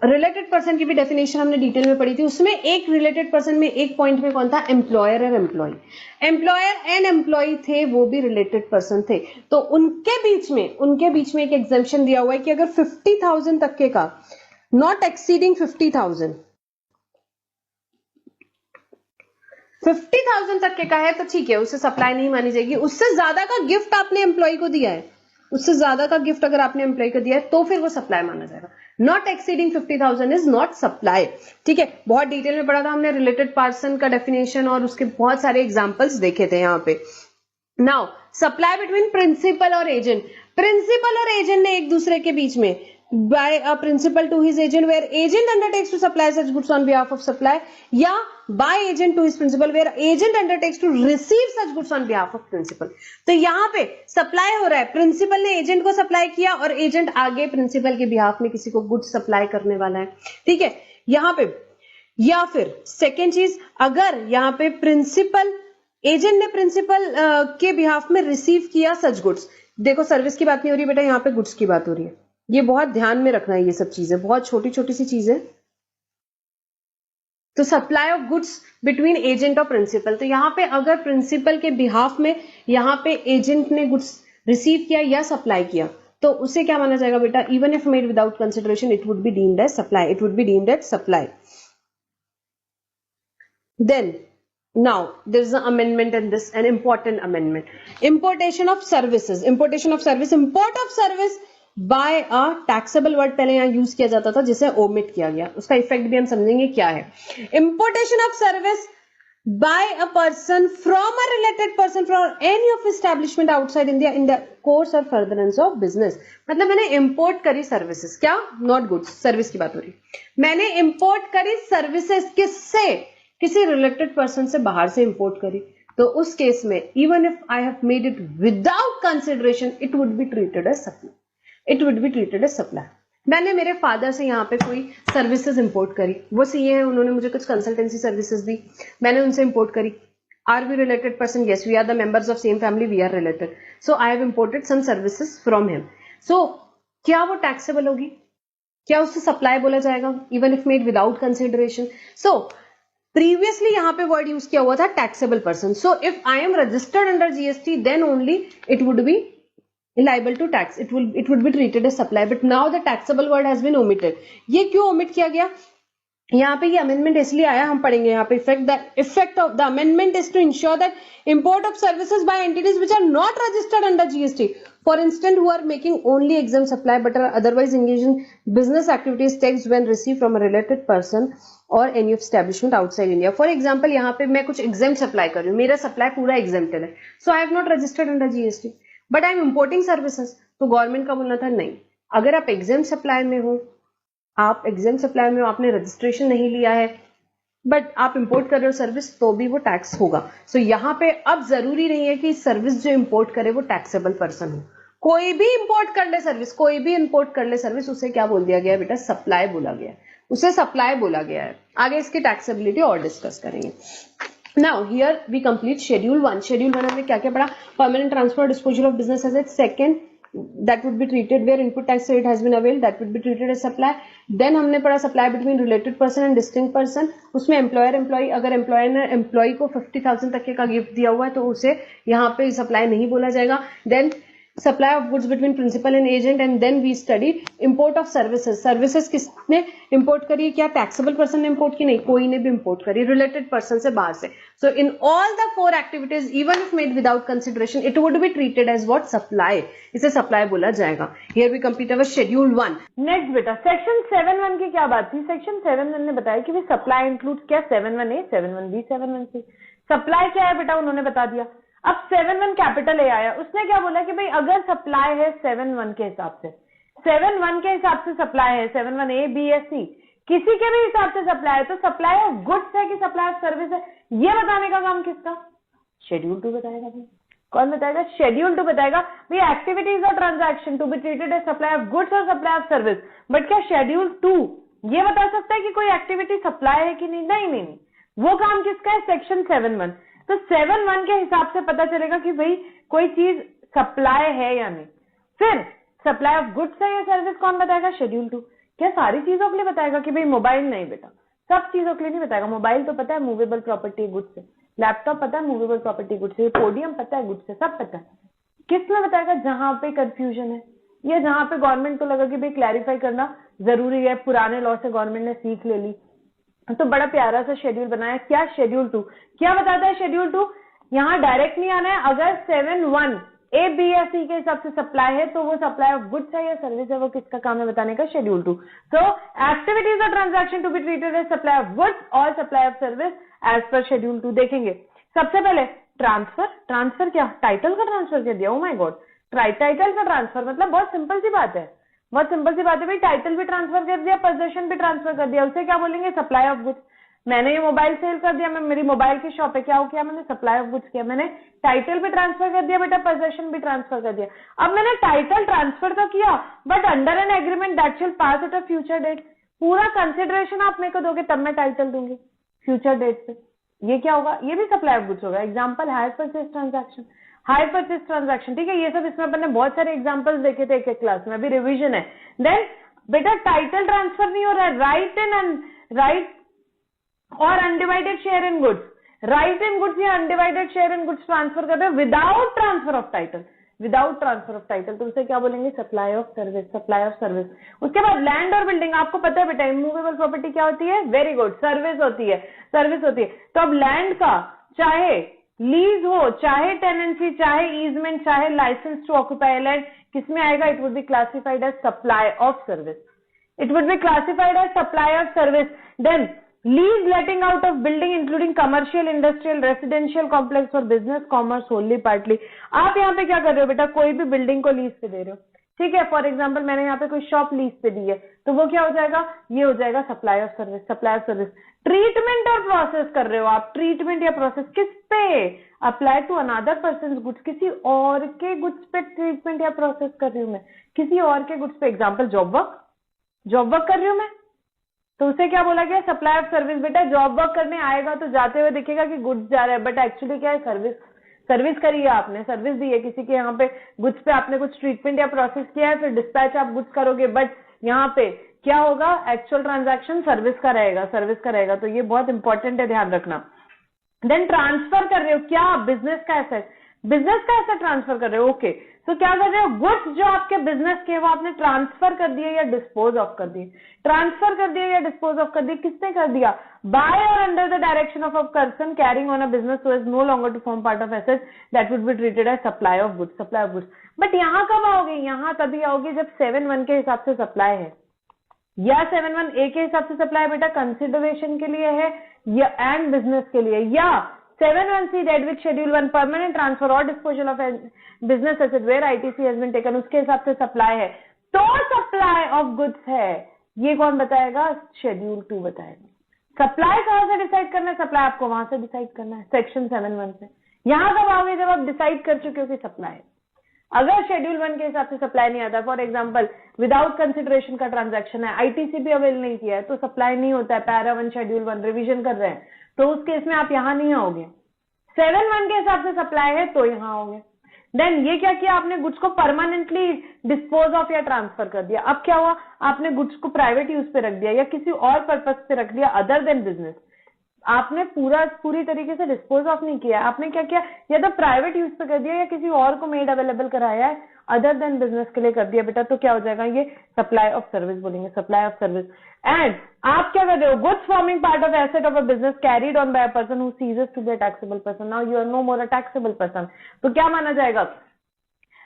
Related person की भी definition हमने detail में पढ़ी थी, उसमें एक related person में एक पॉइंट में कौन था, एम्प्लॉयर और एम्प्लॉय, एम्प्लॉयर एंड एम्प्लॉय थे, वो भी रिलेटेड पर्सन थे, तो उनके बीच में एक एग्जेम्पशन दिया हुआ है कि अगर 50,000 तक के का, नॉट एक्सीडिंग 50,000 तक के का है तो ठीक है, उसे सप्लाई नहीं मानी जाएगी। उससे ज्यादा का गिफ्ट आपने एम्प्लॉय को दिया है, उससे ज्यादा का गिफ्ट अगर आपने एम्प्लॉय को दिया है तो फिर वो सप्लाई माना जाएगा। Not exceeding 50,000 is not supply, ठीक है। बहुत डिटेल में पढ़ा था हमने रिलेटेड पर्सन का डेफिनेशन और उसके बहुत सारे एग्जांपल्स देखे थे यहाँ पे। नाउ सप्लाई बिटवीन प्रिंसिपल और एजेंट, प्रिंसिपल और एजेंट ने एक दूसरे के बीच में by a principal to his agent where agent undertakes to supply such goods on behalf of supply, या by agent to his principal where agent undertakes to receive such goods on behalf of principal। तो यहाँ पे supply हो रहा है, principal ने agent को supply किया और एजेंट आगे प्रिंसिपल के बिहाफ में किसी को गुड्स सप्लाई करने वाला है, ठीक है यहाँ पे। या फिर सेकेंड चीज, अगर यहाँ पे प्रिंसिपल, एजेंट ने प्रिंसिपल के बिहाफ में रिसीव किया सच गुड्स, देखो सर्विस की बात नहीं हो रही बेटा, यहाँ पे गुड्स की बात हो रही है, ये बहुत ध्यान में रखना है, ये सब चीजें बहुत छोटी छोटी सी चीजें। तो supply of goods between agent और प्रिंसिपल, तो यहाँ पे अगर प्रिंसिपल के बिहाफ में यहाँ पे एजेंट ने गुड्स रिसीव किया या सप्लाई किया तो उसे क्या माना जाएगा बेटा, even if made without consideration it would be deemed as supply, it would be deemed as supply. Then now there is an amendment in this, an important amendment, importation of services, importation of service, import of service by a taxable word पहले यहां use किया जाता था जिसे omit किया गया, उसका effect भी हम समझेंगे क्या है। Importation of service by a person from a related person from any of establishment outside India in the course और फर्दरेंस ऑफ बिजनेस, मतलब मैंने इंपोर्ट करी सर्विसेज, क्या नॉट गुड्स, सर्विस की बात हो रही, मैंने इंपोर्ट करी सर्विसेज, किससे, किसी रिलेटेड पर्सन से बाहर से इंपोर्ट करी, तो उस केस में even if I have made it without consideration it would be treated as supply, it would be treated as supply. मैंने मेरे फादर से यहाँ पे कोई सर्विसेज इंपोर्ट करी, वो सीए है, उन्होंने मुझे कुछ कंसल्टेंसी सर्विसेज दी, मैंने उनसे इंपोर्ट करी। Are we related person, yes we are the members of same family, we are related, so I have imported some services from him, so क्या वो टैक्सेबल होगी, क्या उससे सप्लाई बोला जाएगा, even if made without consideration. So previously यहाँ पे word use किया हुआ था taxable person, so if I am registered under GST then only it would be liable to tax, it would be treated as supply, but now the taxable word has been omitted। ये क्यों omit किया गया, यहाँ पे ये amendment इसलिए आया, हम पढ़ेंगे यहाँ पे effect of the amendment is to ensure that import of services by entities which are not registered under GST, for instance who are making only exempt supply but are otherwise engage in business activities tax when receive from a related person और any establishment outside India. For example यहाँ पे मैं कुछ exempt supply कर रही हूँ, मेरा supply पूरा एग्जाम्प्टेड है, so I have not registered under GST but I am importing services, तो गवर्नमेंट का बोलना था नहीं, अगर आप एग्जाम सप्लाई में हो, आप एग्जाम सप्लाई में हो, आपने रजिस्ट्रेशन नहीं लिया है बट आप इंपोर्ट कर रहे हो सर्विस, तो भी वो टैक्स होगा। सो यहाँ पे अब जरूरी नहीं है कि सर्विस जो इंपोर्ट करे वो टैक्सेबल पर्सन हो, कोई भी इंपोर्ट कर ले सर्विस, कोई भी इंपोर्ट कर ले सर्विस, उसे क्या बोल दिया गया बेटा, सप्लाई बोला गया, उसे सप्लाई बोला गया है। आगे इसकी टैक्सेबिलिटी और डिस्कस करेंगे। Now here we complete schedule 1। schedule 1 हमने क्या क्या पढ़ा, permanent transfer disposal of business assets, second that would be treated where input tax rate has been availed, that would be treated as supply। then हमने पढ़ा supply between related person and distinct person, उसमें employer employee, अगर employer ने employee को 50,000 तक के का gift दिया हुआ है तो उसे यहाँ पे सप्लाई नहीं बोला जाएगा। then supply of goods between principal and agent, and then we study import of services. Services किसने इंपोर्ट करी? क्या टैक्सेबल पर्सन ने इंपोर्ट की? नहीं, कोई ने भी इंपोर्ट करी, रिलेटेड पर्सन से बाहर से। So in all the 4 activities even if made without consideration it would be treated as what? Supply. इसे सप्लाई बोला जाएगा। Here we complete our schedule 1। Next बेटा सेक्शन 7(1) की क्या बात थी? सेक्शन 7(1) ने बताया कि सप्लाई इंक्लूड्स क्या? 7(1)(a), 7(1)(b), 7(1)(c। सप्लाई क्या है बेटा? उन्होंने बता दिया। अब 7(1) कैपिटल ए आया, उसने क्या बोला कि भाई अगर सप्लाई है 7(1) के हिसाब से, 7(1) के हिसाब से सप्लाई है, 7(1)(a), B या C, किसी के भी हिसाब से सप्लाई है, तो सप्लाई ऑफ गुड्स है कि सप्लाई ऑफ सर्विस है, ये बताने का काम किसका? शेड्यूल 2 बताएगा। भाई कौन बताएगा? शेड्यूल 2 बताएगा। भाई एक्टिविटीज और transaction to be treated as supply of goods और सप्लाई ऑफ सर्विस। बट क्या शेड्यूल 2 ये बता सकता है कि कोई एक्टिविटी सप्लाई है कि नहीं? नहीं नहीं नहीं, वो काम किसका है? सेक्शन 7(1). तो 7(1) के हिसाब से पता चलेगा कि भाई कोई चीज सप्लाई है या नहीं। फिर सप्लाई ऑफ गुड्स है या सर्विस कौन बताएगा? शेड्यूल 2। क्या सारी चीजों के लिए बताएगा कि भाई मोबाइल? नहीं बेटा, सब चीजों के लिए नहीं बताएगा। मोबाइल तो पता है मूवेबल प्रॉपर्टी गुड्स है, लैपटॉप पता है मूवेबल प्रॉपर्टी गुड्स है, पोडियम पता है गुड्स है, सब पता है। किस में बताएगा? जहां पे कंफ्यूजन है या जहां पे गवर्नमेंट को लगा कि भाई क्लैरिफाई करना जरूरी है, पुराने लॉ से गवर्नमेंट ने सीख ले ली, तो बड़ा प्यारा सा शेड्यूल बनाया। क्या? शेड्यूल 2 क्या बताता है? शेड्यूल 2 यहां डायरेक्ट नहीं आना है। अगर 7(1) A, B या C के हिसाब से सप्लाई है तो वो सप्लाई ऑफ गुड्स है या सर्विस है, वो किसका काम है बताने का? शेड्यूल 2। सो एक्टिविटीज और transaction to be treated as supply of goods और supply of service as per schedule 2। देखेंगे सबसे पहले ट्रांसफर। ट्रांसफर क्या? टाइटल का ट्रांसफर कर दिया। ओ माय गॉड, टाइटल का ट्रांसफर मतलब बहुत सिंपल सी बात है, बहुत सिंपल सी बात है भाई। टाइटल भी ट्रांसफर कर दिया, पोजीशन भी ट्रांसफर कर दिया, उसे क्या बोलेंगे? Supply of goods. मैंने ये मोबाइल सेल कर दिया, मैं मेरी मोबाइल की शॉप है, क्या हो गया? मैंने सप्लाई ऑफ गुड्स किया। मैंने टाइटल भी ट्रांसफर कर दिया बेटा, पोजीशन भी ट्रांसफर कर दिया। अब मैंने टाइटल ट्रांसफर तो किया, but under an agreement that shall pass at a future date. पूरा कंसिडरेशन आप मेरे को दोगे तब मैं टाइटल दूंगी फ्यूचर डेट पे। ये क्या होगा? ये भी सप्लाई ऑफ गुड्स होगा। Example hire purchase transaction, hire purchase transaction, ठीक है। ये सब इसमें अपन ने बहुत सारे एग्जांपल्स देखे थे एक क्लास में, अभी रिवीजन है। देन बेटा टाइटल ट्रांसफर नहीं हो रहा है, राइट और undivided share in goods. Right in goods या undivided share in goods transfer कर रहे हो without transfer of title, without transfer of title, तो उसे क्या बोलेंगे? Supply of service, supply of service. उसके बाद लैंड और बिल्डिंग, आपको पता है बेटा इमूवेबल प्रॉपर्टी क्या होती है? वेरी गुड, सर्विस होती है, सर्विस होती है। तो अब लैंड का चाहे लीज हो, चाहे टेनेंसी, चाहे ईजमेंट, चाहे लाइसेंस टू ऑक्यूपाई लैंड, किसमें आएगा? It would be classified as supply of service, it would be classified as supply of service. Then lease letting out of building including commercial, industrial, residential complex for business, commerce, wholly partly. आप यहाँ पे क्या कर रहे हो बेटा? कोई भी बिल्डिंग को लीज पे दे रहे हो, ठीक है। फॉर एग्जाम्पल मैंने यहाँ पे कोई शॉप लीज पे दी है, तो वो क्या हो जाएगा? ये हो जाएगा supply of service, supply of service. Treatment और प्रोसेस कर रहे हो आप, ट्रीटमेंट या प्रोसेस किस पे? Apply to another person goods, किसी और के गुड्स पे ट्रीटमेंट या प्रोसेस कर रही हूं मैं, किसी और के गुड्स पे। Example job work, job work कर रही हूं मैं, तो उसे क्या बोला गया? Supply of service. बेटा जॉब वर्क करने आएगा तो जाते हुए दिखेगा कि गुड्स जा रहा है, बट एक्चुअली क्या है? सर्विस, सर्विस करी है आपने, सर्विस दी है किसी के यहाँ पे गुड्स पे, आपने कुछ ट्रीटमेंट या प्रोसेस किया है, फिर डिस्पैच आप गुड्स करोगे, बट यहाँ पे क्या होगा? एक्चुअल ट्रांजैक्शन सर्विस का रहेगा, सर्विस का रहेगा। तो ये बहुत इंपॉर्टेंट है, ध्यान रखना। देन ट्रांसफर कर रहे हो क्या? बिजनेस का एसेट, बिजनेस का एसेट ट्रांसफर कर रहे हो, ओके। तो क्या कर रहे हो? गुड्स जो आपके बिजनेस के वो आपने ट्रांसफर कर दिए या डिस्पोज ऑफ कर दिए, ट्रांसफर कर दिए या डिस्पोज ऑफ कर दिए। किसने कर दिया? बाय और under the direction of a person carrying on a business so as no longer to form part of asset that would be treated as supply of goods, supply of goods. But यहाँ कब आओगे? यहाँ तभी आओगे जब 7(1) के हिसाब से सप्लाई है, या 7(1) के हिसाब से सप्लाई बेटा कंसिडरेशन के लिए है या एंड बिजनेस के लिए, या 7(1) date with schedule 1 permanent transfer और disposal of business asset where ITC has been taken, उसके हिसाब से सप्लाई है, तो सप्लाई ऑफ गुड्स है। ये कौन बताएगा? शेड्यूल 2 बताएगा। सप्लाई कहां से डिसाइड करना है? सप्लाई आपको वहां से डिसाइड करना है, सेक्शन 7(1) से। यहां कब आओगे? जब आप डिसाइड कर चुके हो कि सप्लाई है। अगर शेड्यूल 1 के हिसाब से सप्लाई नहीं आता, फॉर एग्जांपल विदाउट कंसिडरेशन का ट्रांजैक्शन है, आईटीसी भी अवेल नहीं किया है, तो सप्लाई नहीं होता है। पैरा 1 शेड्यूल 1 रिवीजन कर रहे हैं, तो उस केस में आप यहां नहीं आओगे। 7(1) के हिसाब से सप्लाई है तो यहां आओगे। देन ये क्या किया आपने? गुड्स को परमानेंटली डिस्पोज ऑफ या ट्रांसफर कर दिया। अब क्या हुआ? आपने गुड्स को प्राइवेट यूज पे रख दिया या किसी और पर्पज पे रख दिया अदर देन बिजनेस। आपने पूरी तरीके से डिस्पोज ऑफ नहीं किया, आपने क्या किया? या तो प्राइवेट यूज पे कर दिया या किसी और को मेड अवेलेबल कराया है अदर देन बिजनेस के लिए कर दिया बेटा, तो क्या हो जाएगा, ये सप्लाई ऑफ सर्विस बोलेंगे, सप्लाई ऑफ सर्विस। एंड आप क्या कर रहे हो, goods forming part of asset of a business carried on by a person who ceases to be a taxable person, now you are no more a taxable person, तो क्या माना जाएगा,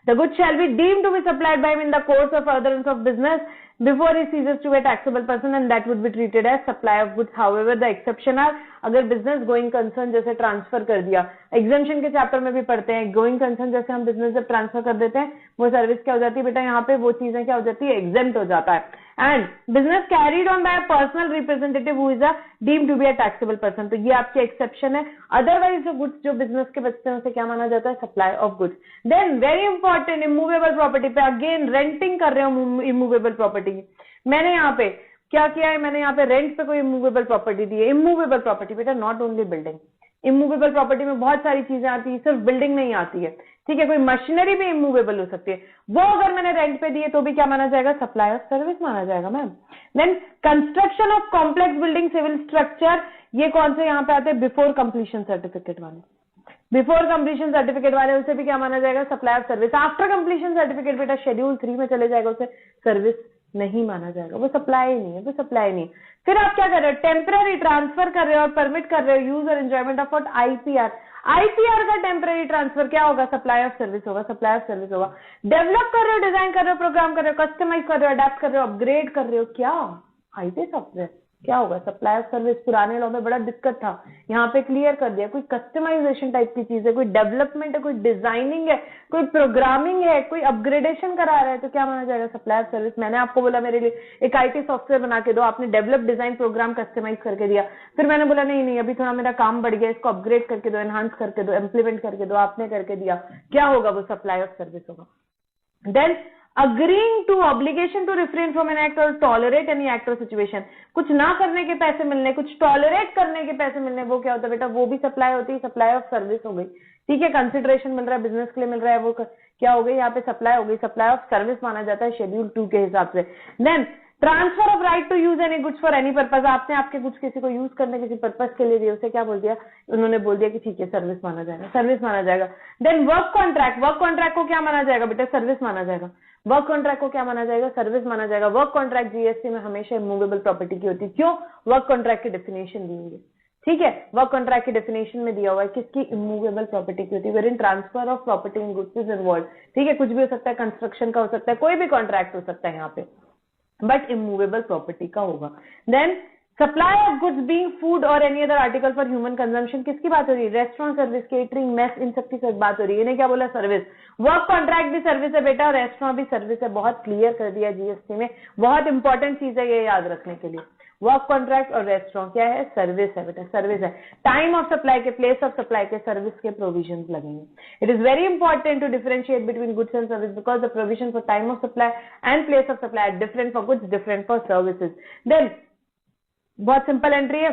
the goods shall be deemed to be supplied by him in the course of furtherance of business before he ceases to be a taxable person, and that would be treated as supply of goods. However, the exception are अगर business going concern जैसे transfer कर दिया, exemption के chapter में भी पढ़ते हैं, going concern जैसे हम बिजनेस जब ट्रांसफर कर देते हैं वो सर्विस क्या हो जाती है बेटा, यहाँ पे वो चीजें क्या हो जाती है, एग्जेम्प्ट हो जाता है। And business carried on by personal representative who is a deemed to be a taxable person, तो ये आपके एक्सेप्शन है। अदरवाइज जो गुड्स जो बिजनेस के बचते हैं उसे क्या माना जाता है, supply of goods. Then very important, immovable property पे अगेन रेंटिंग कर रहे हो इमूवेबल प्रॉपर्टी की, मैंने यहाँ पे क्या किया है, मैंने यहाँ पे रेंट पे कोई इमूवेबल प्रॉपर्टी दी है। इमूवेबल प्रॉपर्टी बेटा not only building, immovable property में बहुत सारी चीजें आती है, सिर्फ बिल्डिंग नहीं आती है, ठीक है, कोई मशीनरी भी इमूवेबल हो सकती है, वो अगर मैंने रेंट पे दी है तो भी क्या माना जाएगा, सप्लाई ऑफ सर्विस माना जाएगा ma'am. Then construction of complex building civil structure, ये कौन से यहाँ पे आते हैं, बिफोर कंप्लीशन सर्टिफिकेट वाले, बिफोर कंप्लीशन सर्टिफिकेट वाले, उसे भी क्या माना जाएगा, supply of service. After completion certificate बेटा शेड्यूल 3 में चले जाएगा, उसे सर्विस नहीं माना जाएगा, वो सप्लाई नहीं है, वो सप्लाई नहीं। फिर आप क्या कर रहे हो, टेम्पररी ट्रांसफर कर रहे हो और परमिट कर रहे हो यूज और enjoyment of what, IPR. IPR का टेम्पररी ट्रांसफर क्या होगा, सप्लाई ऑफ सर्विस होगा, सप्लाई ऑफ सर्विस होगा। डेवलप कर रहे हो, डिजाइन कर रहे हो, प्रोग्राम कर रहे हो, कस्टमाइज कर रहे हो, अडेप्ट कर रहे हो, अपग्रेड कर रहे हो, क्या आईटी सॉफ्टवेयर, क्या होगा, सप्लाई ऑफ सर्विस। पुराने लॉ में बड़ा दिक्कत था, यहाँ पे क्लियर कर दिया, कोई कस्टमाइजेशन टाइप की चीज है, कोई डेवलपमेंट है, कोई डिजाइनिंग है, कोई प्रोग्रामिंग है, कोई अपग्रेडेशन करा रहा है, तो क्या माना जाएगा, सप्लाई ऑफ सर्विस। मैंने आपको बोला मेरे लिए एक आईटी सॉफ्टवेयर बना के दो, आपने डेवलप डिजाइन प्रोग्राम कस्टमाइज करके दिया, फिर मैंने बोला नहीं नहीं अभी थोड़ा मेरा काम बढ़ गया, इसको अपग्रेड करके दो, एनहांस करके दो, इम्प्लीमेंट करके दो, आपने करके दिया, क्या होगा, वो सप्लाई ऑफ सर्विस होगा। Then agreeing to obligation to refrain from an act or tolerate any act or situation, कुछ ना करने के पैसे मिलने, कुछ टॉलरेट करने के पैसे मिलने, वो क्या होता है बेटा, वो भी सप्लाई होती है, सप्लाई ऑफ सर्विस हो गई, ठीक है। कंसिडरेशन मिल रहा है बिजनेस के लिए मिल रहा है, वो क्या हो गई, यहाँ पे सप्लाई हो गई, सप्लाई ऑफ सर्विस माना जाता है शेड्यूल 2 के हिसाब से। Then transfer of right to use any goods for any purpose, आपने आपके गुड्स किसी को यूज करने किसी पर्पज के लिए दिए, उसे क्या बोल दिया, उन्होंने बोल दिया कि ठीक है सर्विस माना जाएगा, सर्विस माना जाएगा। Then work contract, work contract को क्या माना जाएगा बेटा, सर्विस माना जाएगा। वर्क कॉन्ट्रैक्ट को क्या माना जाएगा, सर्विस माना जाएगा। वर्क कॉन्ट्रैक्ट जीएसटी में हमेशा इमूवेबल प्रॉपर्टी की होती है, क्यों, वर्क कॉन्ट्रैक्ट की डेफिनेशन देंगे, ठीक है, वर्क कॉन्ट्रैक्ट की डेफिनेशन में दिया हुआ है किसकी, इमूवेबल प्रॉपर्टी की होती है, where in transfer of property in goods is involve, ठीक है, कुछ भी हो सकता है, कंस्ट्रक्शन का हो सकता है, कोई भी कॉन्ट्रैक्ट हो सकता है यहाँ पे, बट इमूवेबल प्रॉपर्टी का होगा। Then supply of goods being food और any other article for human consumption, किसकी बात हो रही है, रेस्टोरेंट सर्विस, केटरिंग, मेस, इन सब की बात हो रही है। इन्हें क्या बोला, सर्विस। वर्क कॉन्ट्रैक्ट भी सर्विस है बेटा, और रेस्टोरेंट भी सर्विस है, बहुत क्लियर कर दिया जीएसटी में, बहुत इंपॉर्टेंट चीज है ये याद रखने के लिए। वर्क कॉन्ट्रैक्ट और रेस्टोरेंट क्या है, सर्विस है बेटा, सर्विस है। टाइम ऑफ सप्लाई के, प्लेस ऑफ सप्लाई के, सर्विस के प्रोविजन लगेंगे। It is very important to differentiate between goods and service because the provision for time of supply and place of supply are different for goods, different for services. Then बहुत simple entry है,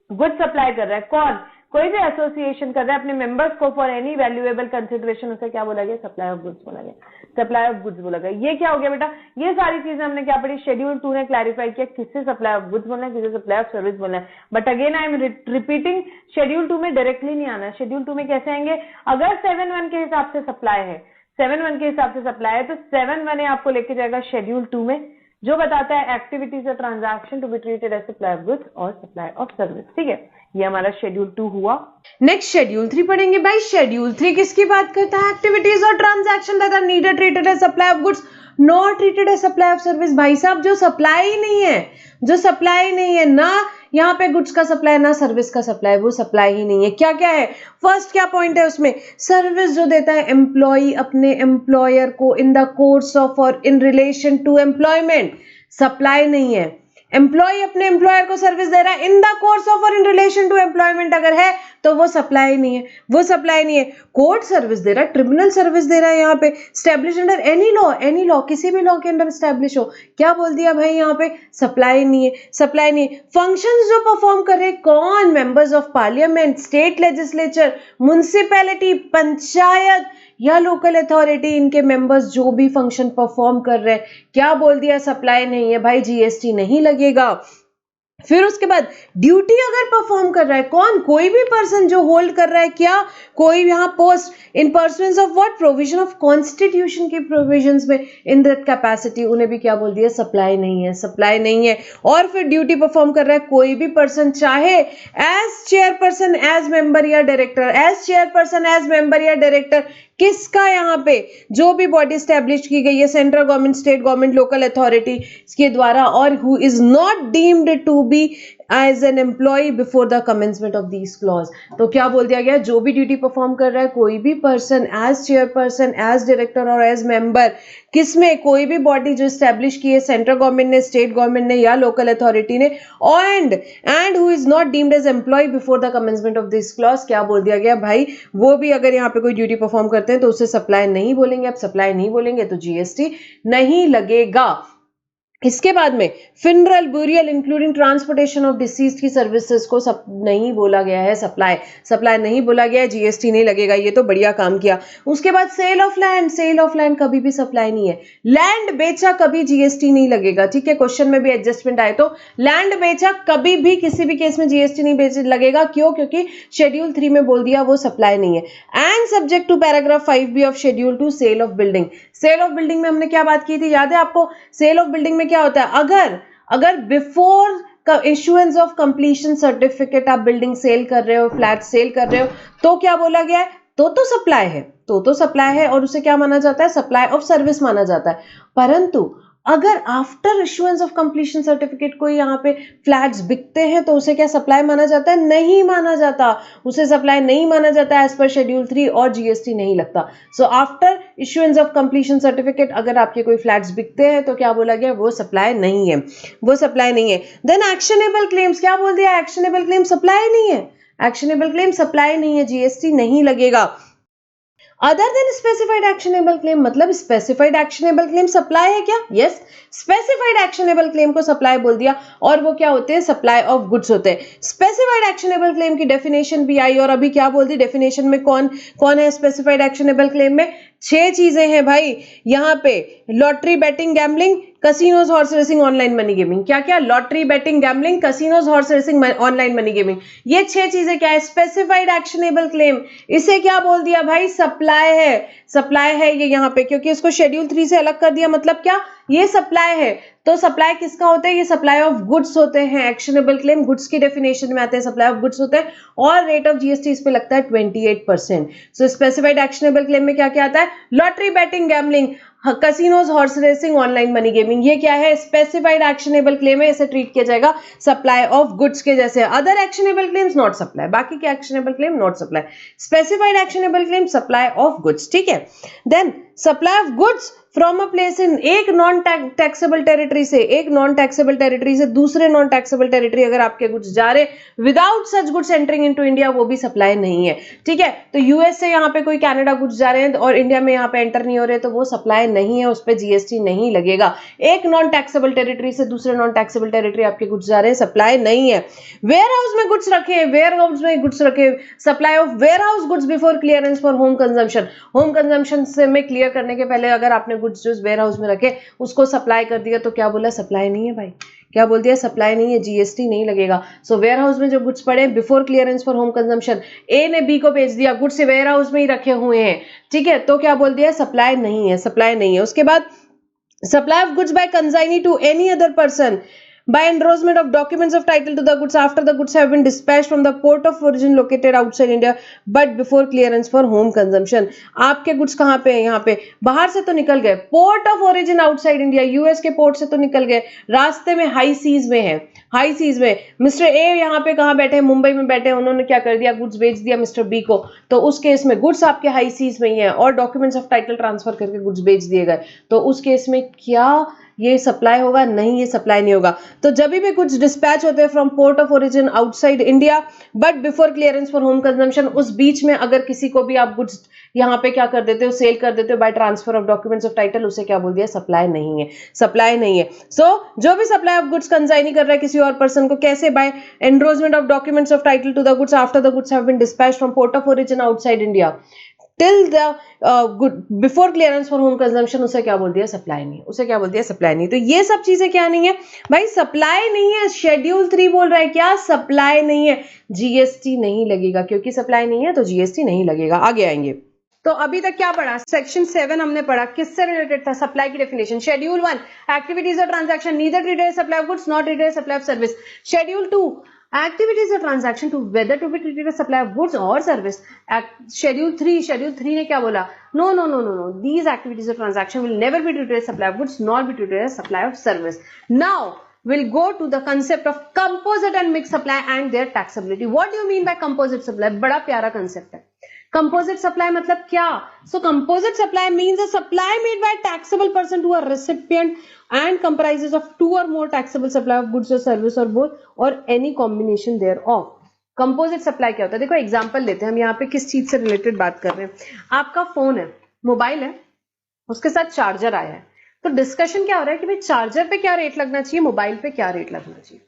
good supply कर रहा है कौन, कोई भी association कर रहा है अपने मेंबर्स को फॉर एनी वैल्यूएबल कंसिडरेशन, उसे क्या बोला गया, सप्लाई ऑफ गुड्स बोला गया, सप्लाई ऑफ गुड्स बोला गया। ये क्या हो गया बेटा, ये सारी चीजें हमने क्या पढ़ी, शेड्यूल 2 ने क्लैरिफाई किया किससे सप्लाई ऑफ गुड्स बोलना है, किससे सप्लाई ऑफ सर्विस बोलना है। But again I am repeating, schedule 2 में डायरेक्टली नहीं आना, शेड्यूल 2 में कैसे आएंगे, अगर 7(1) के हिसाब से सप्लाई है, 7(1) के हिसाब से सप्लाई है, तो 7(1) आपको लेके जाएगा शेड्यूल 2 में, जो बताता है एक्टिविटीज और transaction to be treated as supply of goods और सप्लाई ऑफ सर्विस, ठीक है। ये हमारा शेड्यूल 2 हुआ। नेक्स्ट शेड्यूल 3 पढ़ेंगे भाई। शेड्यूल 3 किसकी बात करता है, एक्टिविटीज और transaction that are needed treated as supply of goods not treated as supply of service. भाई साहब जो सप्लाई नहीं है, जो सप्लाई नहीं है ना, यहाँ पे गुड्स का सप्लाई ना सर्विस का सप्लाई, वो सप्लाई ही नहीं है। क्या क्या है, फर्स्ट क्या पॉइंट है उसमें, सर्विस जो देता है एम्प्लॉय अपने एम्प्लॉयर को इन द कोर्स ऑफ और in relation to employment, supply नहीं है। एम्प्लॉय अपने एम्प्लॉयर को सर्विस दे रहा है इन द कोर्स ऑफ और इन रिलेशन टू एम्प्लॉयमेंट, अगर है तो वो सप्लाई नहीं है, वो सप्लाई नहीं है। कोर्ट सर्विस दे रहा है, ट्रिब्यूनल सर्विस दे रहा है, यहाँ पे establish under any law, any law, किसी भी लॉ के अंडर स्टैब्लिश हो, क्या बोल दिया भाई यहाँ पे, सप्लाई नहीं है, सप्लाई नहीं है। फंक्शंस जो परफॉर्म कर रहे कौन, members of parliament, state legislature, municipality, panchayat या लोकल अथॉरिटी, इनके मेंबर्स जो भी फंक्शन परफॉर्म कर रहे हैं, क्या बोल दिया, सप्लाई नहीं है भाई, जीएसटी नहीं लगेगा। फिर उसके बाद ड्यूटी अगर परफॉर्म कर रहा है कौन, कोई भी पर्सन जो होल्ड कर रहा है क्या, कोई यहाँ post in pursuance of what, provision of constitution की प्रोविजंस में, इन दैट कैपेसिटी, उन्हें भी क्या बोल दिया, सप्लाई नहीं है, सप्लाई नहीं है। और फिर ड्यूटी परफॉर्म कर रहा है कोई भी पर्सन, चाहे एज चेयरपर्सन, एज मेंबर या director, as chairperson, as member या डायरेक्टर, किसका, यहाँ पे जो भी बॉडी स्टैब्लिश की गई है central government, state government, local authority के द्वारा, और who is not deemed to be as an employ before the commencement of these clause. तो क्या बोल दिया गया, जो भी ड्यूटी परफॉर्म कर रहा है कोई भी person, as chairperson, as director और एज मेंबर, किसमें, कोई भी बॉडी जो स्टैब्लिश की है सेंट्रल गवर्नमेंट ने, स्टेट गवर्नमेंट ने या लोकल अथॉरिटी ने, and who is not deemed as employ before the commencement of this clause, क्या बोल दिया गया भाई, वो भी अगर यहाँ पे कोई ड्यूटी परफॉर्म करते हैं तो उसे सप्लाई नहीं बोलेंगे। अब सप्लाई नहीं बोलेंगे तो जीएसटी नहीं लगेगा। इसके बाद में funeral burial including transportation of disease की सर्विसेज को सब नहीं बोला गया है, सप्लाई नहीं बोला गया है, जीएसटी नहीं लगेगा। ये तो बढ़िया काम किया। उसके बाद सेल ऑफ लैंड कभी भी सप्लाई नहीं है। लैंड बेचा कभी जीएसटी नहीं लगेगा, ठीक है, क्वेश्चन में भी एडजस्टमेंट आए तो लैंड बेचा कभी भी किसी भी केस में जीएसटी नहीं लगेगा। क्यों? क्योंकि शेड्यूल 3 में बोल दिया वो सप्लाई नहीं है। And subject to paragraph 5B of schedule 2 sale of building. Sale of building में हमने क्या बात की थी, याद है आपको? सेल ऑफ बिल्डिंग में क्या होता है, अगर before issuance of completion certificate आप बिल्डिंग सेल कर रहे हो, फ्लैट सेल कर रहे हो, तो क्या बोला गया है, तो सप्लाई है, तो सप्लाई है, और उसे क्या माना जाता है, सप्लाई ऑफ सर्विस माना जाता है। परंतु अगर after issuance of completion certificate कोई यहाँ पे फ्लैट्स बिकते हैं तो उसे क्या सप्लाई माना जाता है? नहीं माना जाता, उसे सप्लाई नहीं माना जाता एज पर शेड्यूल 3, और जीएसटी नहीं लगता। So after issuance of completion certificate अगर आपके कोई फ्लैट्स बिकते हैं तो क्या बोला गया, वो सप्लाई नहीं है, वो सप्लाई नहीं है। देन एक्शनेबल क्लेम्स, क्या बोल दिया, एक्शनेबल क्लेम सप्लाई नहीं है, एक्शनेबल क्लेम सप्लाई नहीं है, जीएसटी नहीं लगेगा। Other than specified actionable claim, मतलब स्पेसिफाइड एक्शनेबल क्लेम सप्लाई है क्या? यस, स्पेसिफाइड एक्शनेबल क्लेम को सप्लाई बोल दिया, और वो क्या होते हैं, सप्लाई ऑफ गुड्स होते हैं। स्पेसिफाइड एक्शनेबल क्लेम की डेफिनेशन भी आई, और अभी क्या बोल दी डेफिनेशन में, कौन है स्पेसिफाइड एक्शनेबल क्लेम में? 6 चीजें हैं भाई यहाँ पे, lottery, batting, gambling, casinos, horse racing, online money gaming. क्या क्या? Lottery, batting, gambling, casinos, horse racing, online money gaming. ये 6 चीजें क्या है? Specified actionable claim. इसे क्या बोल दिया भाई? सप्लाई है ये यहाँ पे, क्योंकि इसको शेड्यूल 3 से अलग कर दिया। मतलब क्या? ये सप्लाई है। तो सप्लाई किसका होता है? ये सप्लाई ऑफ गुड्स होते हैं। एक्शनेबल क्लेम गुड्स की डेफिनेशन में आते हैं, सप्लाई ऑफ गुड्स होते हैं, और रेट ऑफ जीएसटी इस पे लगता है 28%। सो स्पेसिफाइड एक्शनेबल क्लेम में क्या क्या आता है? Lottery, batting, gambling, casinos, horse racing, online money gaming. ये क्या है? स्पेसिफाइड एक्शनेबल क्लेम है, इसे ट्रीट किया जाएगा सप्लाई ऑफ गुड्स के जैसे। Other actionable claims not supply, बाकी के actionable claim not supply. Specified actionable claim supply of goods, ठीक है। Then supply of goods from a place in, एक नॉन टैक्सेबल टेरिटरी से दूसरे नॉन टैक्सेबल टेरिटरी अगर आपके गुड्स जा रहे without such goods entering into India, वो भी सप्लाई नहीं है, ठीक है। तो यूएस से यहाँ पे कोई कनाडा गुड्स जा रहे हैं और इंडिया में यहाँ पे एंटर नहीं हो रहे, तो वो सप्लाई नहीं है, उस पर जीएसटी नहीं लगेगा। एक नॉन टैक्सेबल टेरिटरी से दूसरे नॉन टैक्सेबल टेरिटरी आपके गुड्स जा रहे हैं, सप्लाई नहीं है। वेयर हाउस में गुड्स रखे, supply of warehouse goods before clearance for home consumption से में क्लियर करने के पहले अगर आपने गुड्स जो वेयर हाउस में रखे उसको सप्लाई कर दिया, तो क्या बोला? सप्लाई नहीं है भाई। क्या बोल दिया? सप्लाई नहीं है, जीएसटी नहीं लगेगा। सो वेयर हाउस में जो गुड्स पड़े before clearance for home consumption, A ने बी को भेज दिया, गुड्स वेयर हाउस में ही रखे हुए हैं, ठीक है, तो क्या बोल दिया? सप्लाई नहीं है। उसके बाद supply of goods by consignee to any other person by endorsement of documents of title to the goods after the goods have been dispatched from the port of origin located outside India but before clearance for home consumption। आपके goods कहाँ पे है? यहाँ पे बाहर से तो निकल गए, port of origin outside India, US के पोर्ट से तो निकल गए, रास्ते में हाई सीज में मिस्टर ए यहाँ पे कहाँ बैठे हैं? मुंबई में बैठे हैं, उन्होंने क्या कर दिया? गुड्स बेच दिया मिस्टर बी को, तो उस केस में गुड्स आपके हाई सीज में ही है और डॉक्यूमेंट्स ऑफ टाइटल ट्रांसफर करके गुड्स बेच दिए गए, तो उस केस में क्या ये सप्लाई होगा? नहीं, ये सप्लाई नहीं होगा। तो जब भी कुछ डिस्पैच होते हैं from port of origin outside India but before clearance for home consumption, उस बीच में अगर किसी को भी आप गुड्स यहाँ पे क्या कर देते हो? सेल कर देते हो by transfer of documents of title, उसे क्या बोल दिया? सप्लाई नहीं है। सो जो भी सप्लाई ऑफ गुड्स कंसाइनी कर रहा है किसी और पर्सन को, कैसे? By endorsement of documents of title to the goods after the goods have been dispatched from port of origin outside India, till the before clearance for home consumption उसे क्या बोल दिया, सप्लाई नहीं, उसे क्या बोल दिया, सप्लाई नहीं। तो ये सब चीजें क्या नहीं है भाई, सप्लाई नहीं है। शेड्यूल 3 बोल रहा है क्या, सप्लाई नहीं है, जीएसटी नहीं लगेगा, क्योंकि सप्लाई नहीं है तो जीएसटी नहीं लगेगा। आगे आएंगे। तो अभी तक क्या पढ़ा, सेक्शन 7 हमने पढ़ा, किससे रिलेटेड था, सप्लाई की डेफिनेशन। शेड्यूल 1 एक्टिविटीज और transaction, neither treated supply of goods not treated supply of service. Schedule 2 activities or transaction to whether to be treated as supply of goods or service. Schedule 3 ने क्या बोला, no, these activities or transaction will never be treated as supply of goods nor be treated as supply of service. Now we'll go to the concept of composite and mixed supply and their taxability. What do you mean by composite supply? बड़ा प्यारा concept है। Composite supply मतलब क्या? So composite supply means a supply made by a taxable person to a recipient and comprises of 2 or more taxable supply of goods or service or both or any combination thereof. Composite supply क्या होता है? देखो example लेते हैं हम, यहाँ पे किस चीज से रिलेटेड बात कर रहे हैं। आपका फोन है, मोबाइल है, उसके साथ चार्जर आया है, तो डिस्कशन क्या हो रहा है कि भाई चार्जर पे क्या रेट लगना चाहिए, मोबाइल पे क्या रेट लगना चाहिए।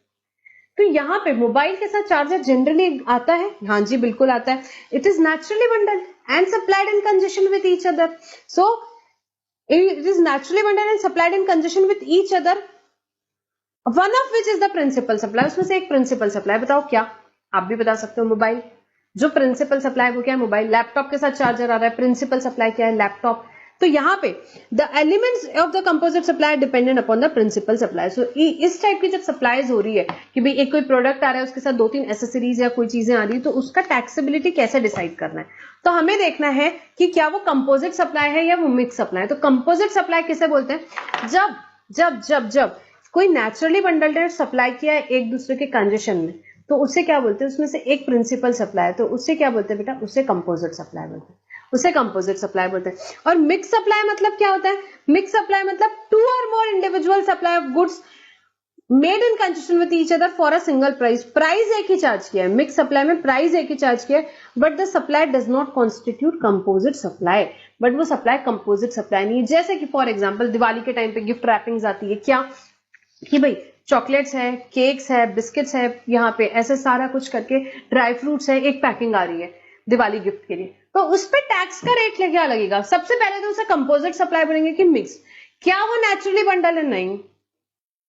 तो यहाँ पे मोबाइल के साथ चार्जर जनरली आता है, हाँ जी बिल्कुल आता है। It is naturally bundled and supplied in conjunction with each other. So it is naturally bundled and supplied in conjunction with each other, one of which is the principal supply। उसमें से एक principal supply, बताओ क्या, आप भी बता सकते हो। मोबाइल, जो प्रिंसिपल सप्लाई वो क्या है, मोबाइल। लैपटॉप के साथ चार्जर आ रहा है, प्रिंसिपल सप्लाई क्या है, लैपटॉप। तो यहाँ पे the elements of the composite supply dependent upon the principal supply. So इस टाइप की जब सप्लाईज हो रही है कि भाई एक कोई प्रोडक्ट आ रहा है, उसके साथ 2-3 एसेसरीज या कोई चीजें आ रही है, तो उसका टैक्सेबिलिटी कैसे डिसाइड करना है, तो हमें देखना है कि क्या वो कंपोजिट सप्लाई है या वो मिक्स सप्लाई है। तो कंपोजिट सप्लाई किसे बोलते हैं, जब जब जब जब कोई नेचुरली बंडल्ड सप्लाई किया है एक दूसरे के कंजेशन में, तो उसे क्या बोलते हैं, उसमें से एक प्रिंसिपल सप्लाई है, तो उससे क्या बोलते हैं बेटा, उससे कंपोजिट सप्लाई बोलते हैं, उसे कंपोजिट सप्लाई बोलते हैं। और मिक्स सप्लाई मतलब क्या होता है, मिक्स सप्लाई मतलब 2 or more individual supply of goods made in conjunction with each other for a single price। Price एक ही चार्ज किया है, मिक्स सप्लाई में प्राइस एक ही चार्ज किया है, but the supply does not constitute composite supply, but वो supply composite supply नहीं है। जैसे कि फॉर एग्जाम्पल दिवाली के टाइम पे गिफ्ट रैपिंग्स आती है, क्या कि भाई चॉकलेट्स है, केक्स है, बिस्किट्स है, यहाँ पे ऐसे सारा कुछ करके ड्राई फ्रूट्स है, एक पैकिंग आ रही है दिवाली गिफ्ट के लिए, तो उस पर टैक्स का रेट क्या लगेगा, सबसे पहले तो उसे कंपोजिट सप्लाई बोलेंगे कि मिक्स। क्या वो नेचुरली बंडल है, नहीं।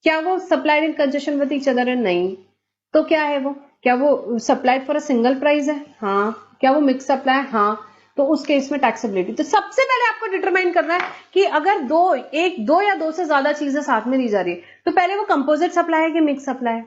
क्या वो supplied in conjunction with each other है, नहीं। तो क्या है वो, क्या वो supplied for a single price है, हाँ। क्या वो मिक्स सप्लाई है, हाँ। तो उस केस में टैक्सेबिलिटी, तो सबसे पहले आपको डिटरमाइन करना है कि अगर दो या दो से ज्यादा चीजें साथ में दी जा रही है, तो पहले वो कंपोजिट सप्लाई है कि मिक्स सप्लाई है,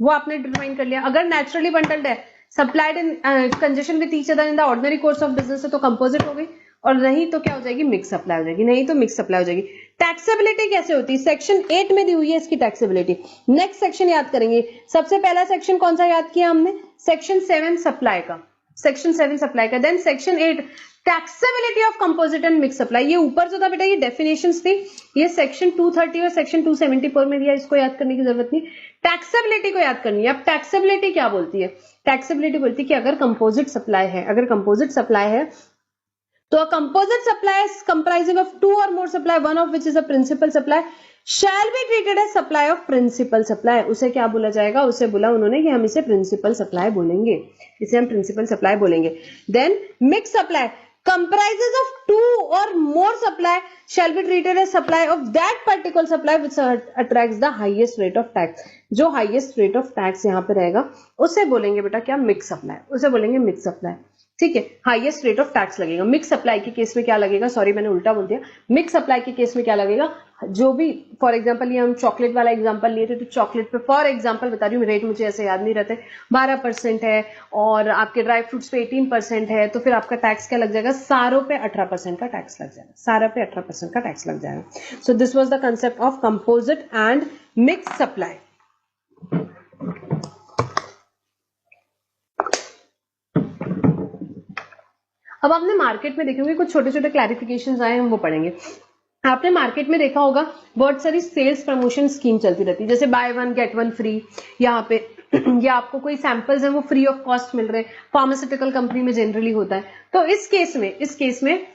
वो आपने डिटरमाइन कर लिया। अगर नेचुरली बंडल्ड है, supplied in conjunction with each other in the ordinary course of business है, तो कंपोजिट हो गई, और नहीं तो क्या हो जाएगी, मिक्स सप्लाई हो जाएगी, नहीं तो मिक्स सप्लाई हो जाएगी। टैक्सेबिलिटी कैसे होती है, सेक्शन 8 में दी हुई है इसकी टैक्सेबिलिटी। नेक्स्ट सेक्शन याद करेंगे, सबसे पहला सेक्शन कौन सा याद किया हमने, सेक्शन 7 सप्लाई का, सेक्शन 7 सप्लाई का। Then section 8 taxability of composite and mix supply. ये ऊपर जो था बेटा ये डेफिनेशंस थी, ये सेक्शन 230 और सेक्शन 274 में दिया, इसको याद करने की जरूरत नहीं, टैक्सेबिलिटी को याद करनी है। अब टैक्सेबिलिटी क्या बोलती है, टैक्सेबिलिटी बोलती है कि अगर कंपोजिट सप्लाई है, अगर कंपोजिट सप्लाई है तो a composite supply is comprising of 2 or more supply, one of which is a principal supply, shall be treated as supply of principal supply। उसे क्या बोला जाएगा, उसे बोला उन्होंने कि हम इसे प्रिंसिपल सप्लाई बोलेंगे, इसे हम प्रिंसिपल सप्लाई बोलेंगे। Then mix supply comprises of 2 or more supply shall be treated as supply of that particular supply which attracts the highest rate of tax। जो highest rate of tax यहाँ पे रहेगा उसे बोलेंगे बेटा क्या, मिक्स सप्लाई, उसे बोलेंगे मिक्स सप्लाई, ठीक है। हाईएस्ट रेट ऑफ टैक्स लगेगा। मिक्स सप्लाई के केस में क्या लगेगा, सॉरी मैंने उल्टा बोल दिया, मिक्स सप्लाई के केस में क्या लगेगा, जो भी फॉर एग्जांपल ये हम चॉकलेट वाला एग्जांपल लिए थे, तो चॉकलेट पे फॉर एग्जांपल बता रही हूँ, रेट मुझे ऐसे याद नहीं रहते, 12% है और आपके ड्राई फ्रूट्स पे 18% है, तो फिर आपका टैक्स क्या लग जाएगा, सारों पे 18% का टैक्स लग जाएगा, सारा पे 18% का टैक्स लग जाएगा। So this was the concept of composite and mix supply. अब आपने मार्केट में देखेंगे कुछ छोटे छोटे क्लैरिफिकेशंस आए, हम वो पढ़ेंगे। आपने मार्केट में देखा होगा बहुत सारी सेल्स प्रमोशन स्कीम चलती रहती है, जैसे by one get one free, यहाँ पे या आपको कोई सैंपल्स हैं वो फ्री ऑफ कॉस्ट मिल रहे हैं, फार्मास्यूटिकल कंपनी में जनरली होता है। तो इस केस में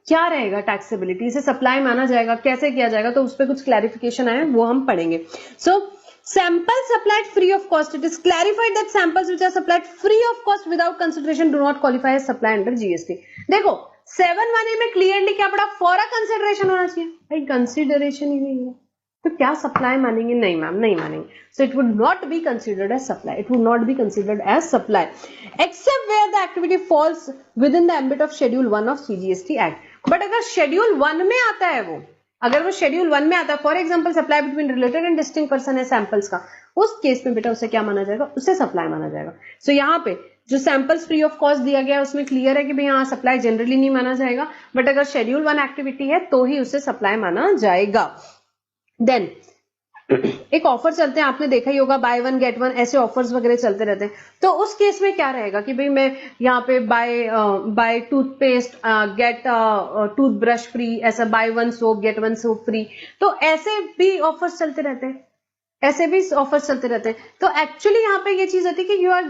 क्या रहेगा टैक्सेबिलिटी, इसे सप्लाई माना जाएगा, कैसे किया जाएगा, तो उस पर कुछ क्लैरिफिकेशन आए वो हम पढ़ेंगे। सो Sample supplied free of cost. It is clarified that samples which are supplied free of cost without consideration do not qualify as supply under GST. देखो 7(1) में क्लियरली क्या पड़ा, फॉर अ कंसिडरेशन होना चाहिए, भाई कंसिडरेशन ही नहीं है तो क्या सप्लाई मानेंगे, नहीं मैम नहीं मानेंगे. So it would not be considered as supply, it would not be considered as supply except where the activity falls with in the ambit of schedule 1 of CGST act. But अगर schedule 1 में आता है वो, अगर वो schedule 1 में आता है, for example supply between related and distinct person है सैंपल्स का, उस केस में बेटा उसे क्या माना जाएगा, उसे सप्लाई माना जाएगा. सो यहाँ पे जो सैंपल्स फ्री ऑफ कॉस्ट दिया गया है उसमें क्लियर है कि भाई यहाँ सप्लाई जनरली नहीं माना जाएगा, बट अगर शेड्यूल 1 एक्टिविटी है तो ही उसे सप्लाई माना जाएगा. देन एक ऑफर चलते हैं, आपने देखा ही होगा, बाय 1 गेट 1 ऐसे ऑफर्स वगैरह चलते रहते हैं. तो उस केस में क्या रहेगा कि भाई मैं यहाँ पे buy toothpaste get toothbrush free, ऐसा buy 1 soap get 1 soap free, तो ऐसे भी ऑफर्स चलते रहते हैं, ऐसे भी ऑफर्स चलते रहते हैं. तो एक्चुअली यहाँ पे ये चीज होती है कि you are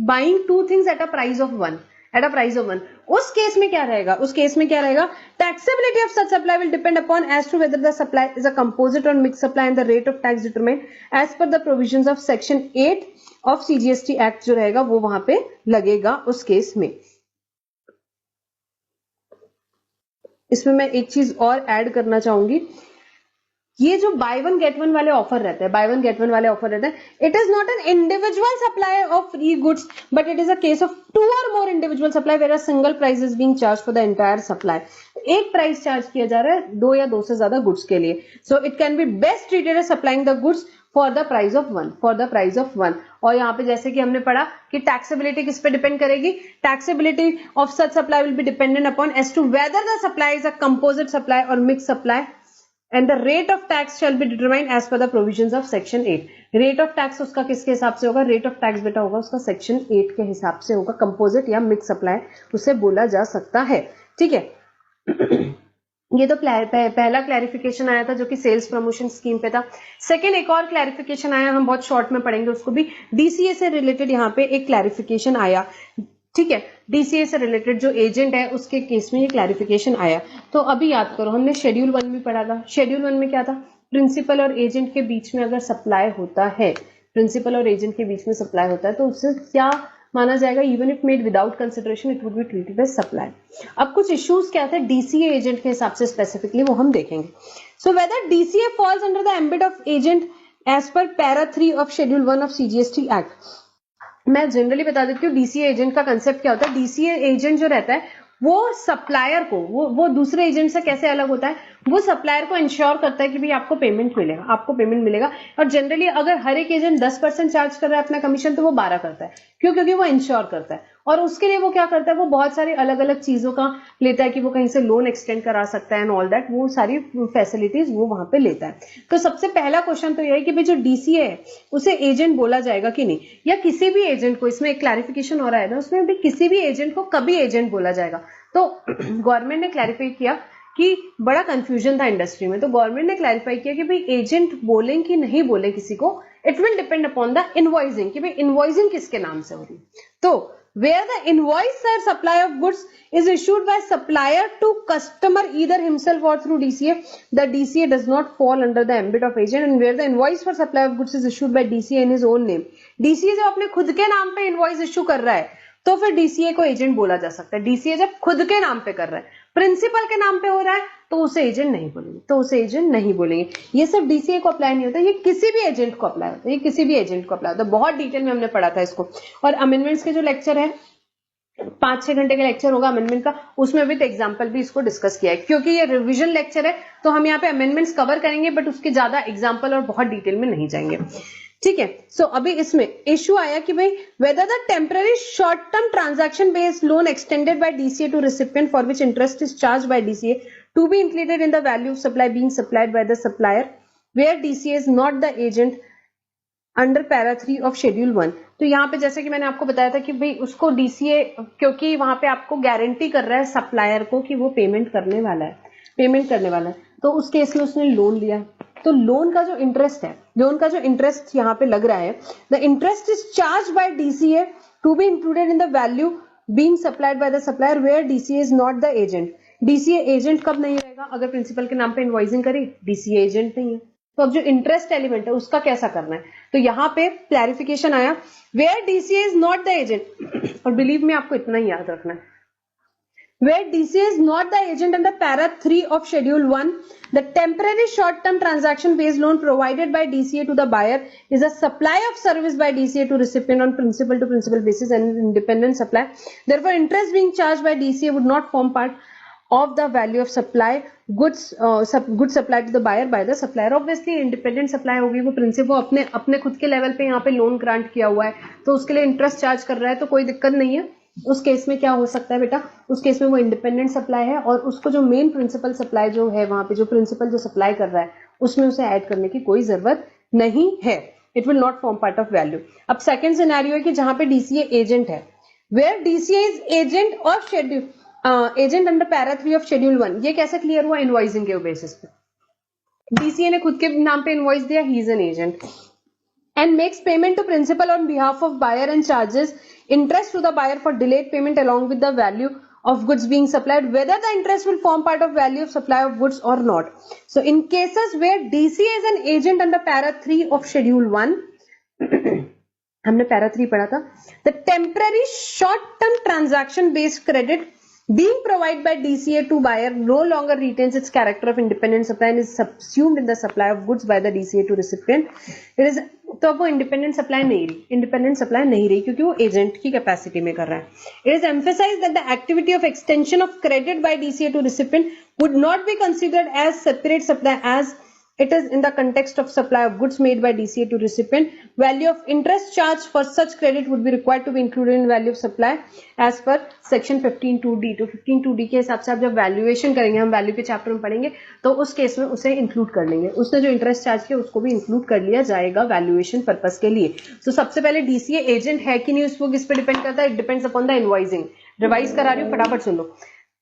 buying 2 things at a price of 1, at a price of 1. उस केस में क्या रहेगा, उस केस में क्या रहेगा, taxability of such supply will depend upon as to whether the supply is a composite और mix supply and the rate of tax determined as per the provisions of section 8 ऑफ CGST act जो रहेगा वो वहां पे लगेगा उस case में. इसमें मैं एक चीज और ऐड करना चाहूंगी, ये जो बाय 1 गेट 1 वाले ऑफर रहते हैं, बाय 1 गेट 1 वाले ऑफर रहते हैं, it is not an individual supply of free goods but it is a case of 2 और more individual supply where a single price is being charge for the entire supply. एक price charge किया जा रहा है 2 या 2 से ज्यादा goods के लिए. So it can be best treated as supplying the goods for the price of 1, for the price of 1. और यहाँ पे जैसे कि हमने पढ़ा कि टैक्सेबिलिटी किस पे डिपेंड करेगी, taxability of such supply will be dependent upon as to whether the supply is a composite supply और mix supply and the rate of tax shall be determined as per the provisions of section 8. rate of tax उसका किसके हिसाब से होगा, rate of tax बेटा होगा उसका section 8 के हिसाब से होगा, composite या mix supply उसे बोला जा सकता है. ठीक है. ये तो पहला क्लैरिफिकेशन आया था जो कि सेल्स प्रमोशन स्कीम पे था. सेकंड एक और क्लैरिफिकेशन आया, हम बहुत शॉर्ट में पढ़ेंगे उसको भी, DCA से रिलेटेड यहाँ पे एक क्लैरिफिकेशन आया. ठीक है, DCA से रिलेटेड जो एजेंट है उसके केस में ये क्लैरिफिकेशन आया. तो अभी याद करो, हमने शेड्यूल 1 में पढ़ा था. शेड्यूल 1 में क्या था, प्रिंसिपल और एजेंट के बीच में अगर सप्लाई होता है, प्रिंसिपल और एजेंट के बीच में सप्लाई होता है तो उससे क्या माना जाएगा, even if made without consideration it would be treated as supply. अब कुछ इश्यूज क्या थे DCA एजेंट के हिसाब से स्पेसिफिकली वो हम देखेंगे. So whether DCA falls under the ambit of agent as per para 3 of schedule 1 of CGST act. मैं जनरली बता देती हूँ DCA एजेंट का कंसेप्ट क्या होता है. DCA एजेंट जो रहता है वो सप्लायर को, वो दूसरे एजेंट से कैसे अलग होता है, वो सप्लायर को इंश्योर करता है कि भाई आपको पेमेंट मिलेगा, आपको पेमेंट मिलेगा. और जनरली अगर हर एक एजेंट 10% चार्ज कर रहा है अपना कमीशन तो वो 12 करता है. क्यों, क्योंकि वो इंश्योर करता है. और उसके लिए वो क्या करता है, वो बहुत सारी अलग अलग चीजों का लेता है कि वो कहीं से लोन एक्सटेंड करा सकता है एंड ऑल दैट, वो सारी फैसिलिटीज वो वहां पे लेता है. तो सबसे पहला क्वेश्चन तो ये है कि भाई जो DCA है उसे एजेंट बोला जाएगा कि नहीं, या किसी भी एजेंट को, इसमें एक क्लैरिफिकेशन हो रहा है ना, उसमें भी किसी भी एजेंट को कभी एजेंट बोला जाएगा. तो गवर्नमेंट ने क्लैरिफाई किया कि बड़ा कंफ्यूजन था इंडस्ट्री में, तो गवर्नमेंट ने क्लैरिफाई किया कि भाई एजेंट बोलें कि नहीं बोले किसी को, it will depend upon the invoicing, कि भाई इनवॉइसिंग किसके नाम से हो रही. तो where the invoice or supply of goods is issued by supplier to customer either himself or through DCA, the DCA does not fall under the ambit of agent. And where the invoice for supply of goods is issued by DCA in his own name, DCA जब अपने खुद के नाम पे invoice issue कर रहा है तो फिर DCA को एजेंट बोला जा सकता है. DCA जब खुद के नाम पे कर रहा है, प्रिंसिपल के नाम पे हो रहा है, तो उसे एजेंट नहीं बोलेंगे, तो उसे एजेंट नहीं बोलेंगे. ये सिर्फ DCA को अप्लाई नहीं होता, ये किसी भी एजेंट को अप्लाई होता है, ये किसी भी एजेंट को अप्लाई होता है. बहुत डिटेल में हमने पढ़ा था इसको. और अमेंडमेंट्स के जो लेक्चर है 5-6 घंटे का लेक्चर होगा अमेंडमेंट का, उसमें विद एग्जांपल भी इसको डिस्कस किया है. क्योंकि ये रिवीजन लेक्चर है तो हम यहाँ पे अमेंडमेंट्स कवर करेंगे, बट उसके ज्यादा एग्जांपल और बहुत डिटेल में नहीं जाएंगे. ठीक है. सो अभी इसमें इश्यू आया कि भाई whether the temporary short term transaction based loan extended by DCA to recipient for which interest is charge by DCA to be included in the value of supply being supplied by the supplier where DCA is not the agent under para 3 of schedule 1. तो यहाँ पे जैसे कि मैंने आपको बताया था कि भाई उसको DCA, क्योंकि वहां पे आपको गारंटी कर रहा है सप्लायर को कि वो पेमेंट करने वाला है, तो उस केस में उसने लोन लिया. तो लोन का जो इंटरेस्ट यहाँ पे लग रहा है, the interest is charge by DCA to be included in the value being supplied by the supplier where DCA is not the agent. DCA agent कब नहीं रहेगा, अगर प्रिंसिपल के नाम पे इनवॉइसिंग करे, DCA एजेंट नहीं है. तो अब जो इंटरेस्ट एलिमेंट है उसका कैसा करना है, तो यहाँ पे क्लैरिफिकेशन आया, where DCA is not the agent, और बिलीव में आपको इतना ही याद रखना है, where DCA is not the agent under para 3 of schedule 1, the temporary short term transaction based loan provided by DCA to the buyer is a supply of service by DCA to recipient on principal to principal basis and independent supply. Therefore interest being charged by DCA would not form part of the value of supply goods goods supplied to the buyer by the supplier. Obviously independent supply होगी, वो principal अपने खुद के level पे यहाँ पे loan grant किया हुआ है, तो उसके लिए इंटरेस्ट चार्ज कर रहा है, तो कोई दिक्कत नहीं है। उस केस में क्या हो सकता है बेटा, उस केस में वो इंडिपेंडेंट सप्लाई है और उसको जो मेन प्रिंसिपल सप्लाई जो है, वहां पे जो प्रिंसिपल जो सप्लाई कर रहा है उसमें उसे ऐड करने की कोई जरूरत नहीं है, it will not form part of value. अब सेकंड सिनेरियो है कि जहां पे डीसीए एजेंट है, where DCA is agent of schedule agent under para 3 of schedule 1। ये कैसे क्लियर हुआ, इनवॉइसिंग के बेसिस पे डीसीए ने खुद के नाम पे इनवॉइस दिया, he is an agent and makes payment to principal on behalf of buyer and charges interest to the buyer for delayed payment along with the value of goods being supplied, whether the interest will form part of value of supply of goods or not. So in cases where DCA is an agent under para 3 of schedule 1, हमने para 3 पढ़ा था, the temporary short term transaction based credit being provided by DCA to buyer no longer retains its character of independent supply and is subsumed in the supply of goods by the DCA to recipient. It is, तो वो independent supply नहीं रही क्योंकि वो agent की capacity में कर रहा है। It is emphasized that the activity of extension of credit by DCA to recipient would not be considered as separate supply as it is in the context of supply of goods made by DCA to recipient. Value of interest charged for such credit would be required to be included in value of supply as per section 15(2)(d). तो 15(2)(d) के हिसाब से आप जब valuation करेंगे, हम value के chapter में पढ़ेंगे, तो उस केस में उसे इंक्लूड कर लेंगे, उसने जो इंटरेस्ट चार्ज किया उसको भी इंक्लूड कर लिया जाएगा वैल्यूएशन पर्पस के लिए। तो सबसे पहले डीसीए एजेंट है कि नहीं, उसको किस पे डिपेंड करता है, it depends upon the invoicing. Revise करा रही हूँ, फटाफट सुन लो,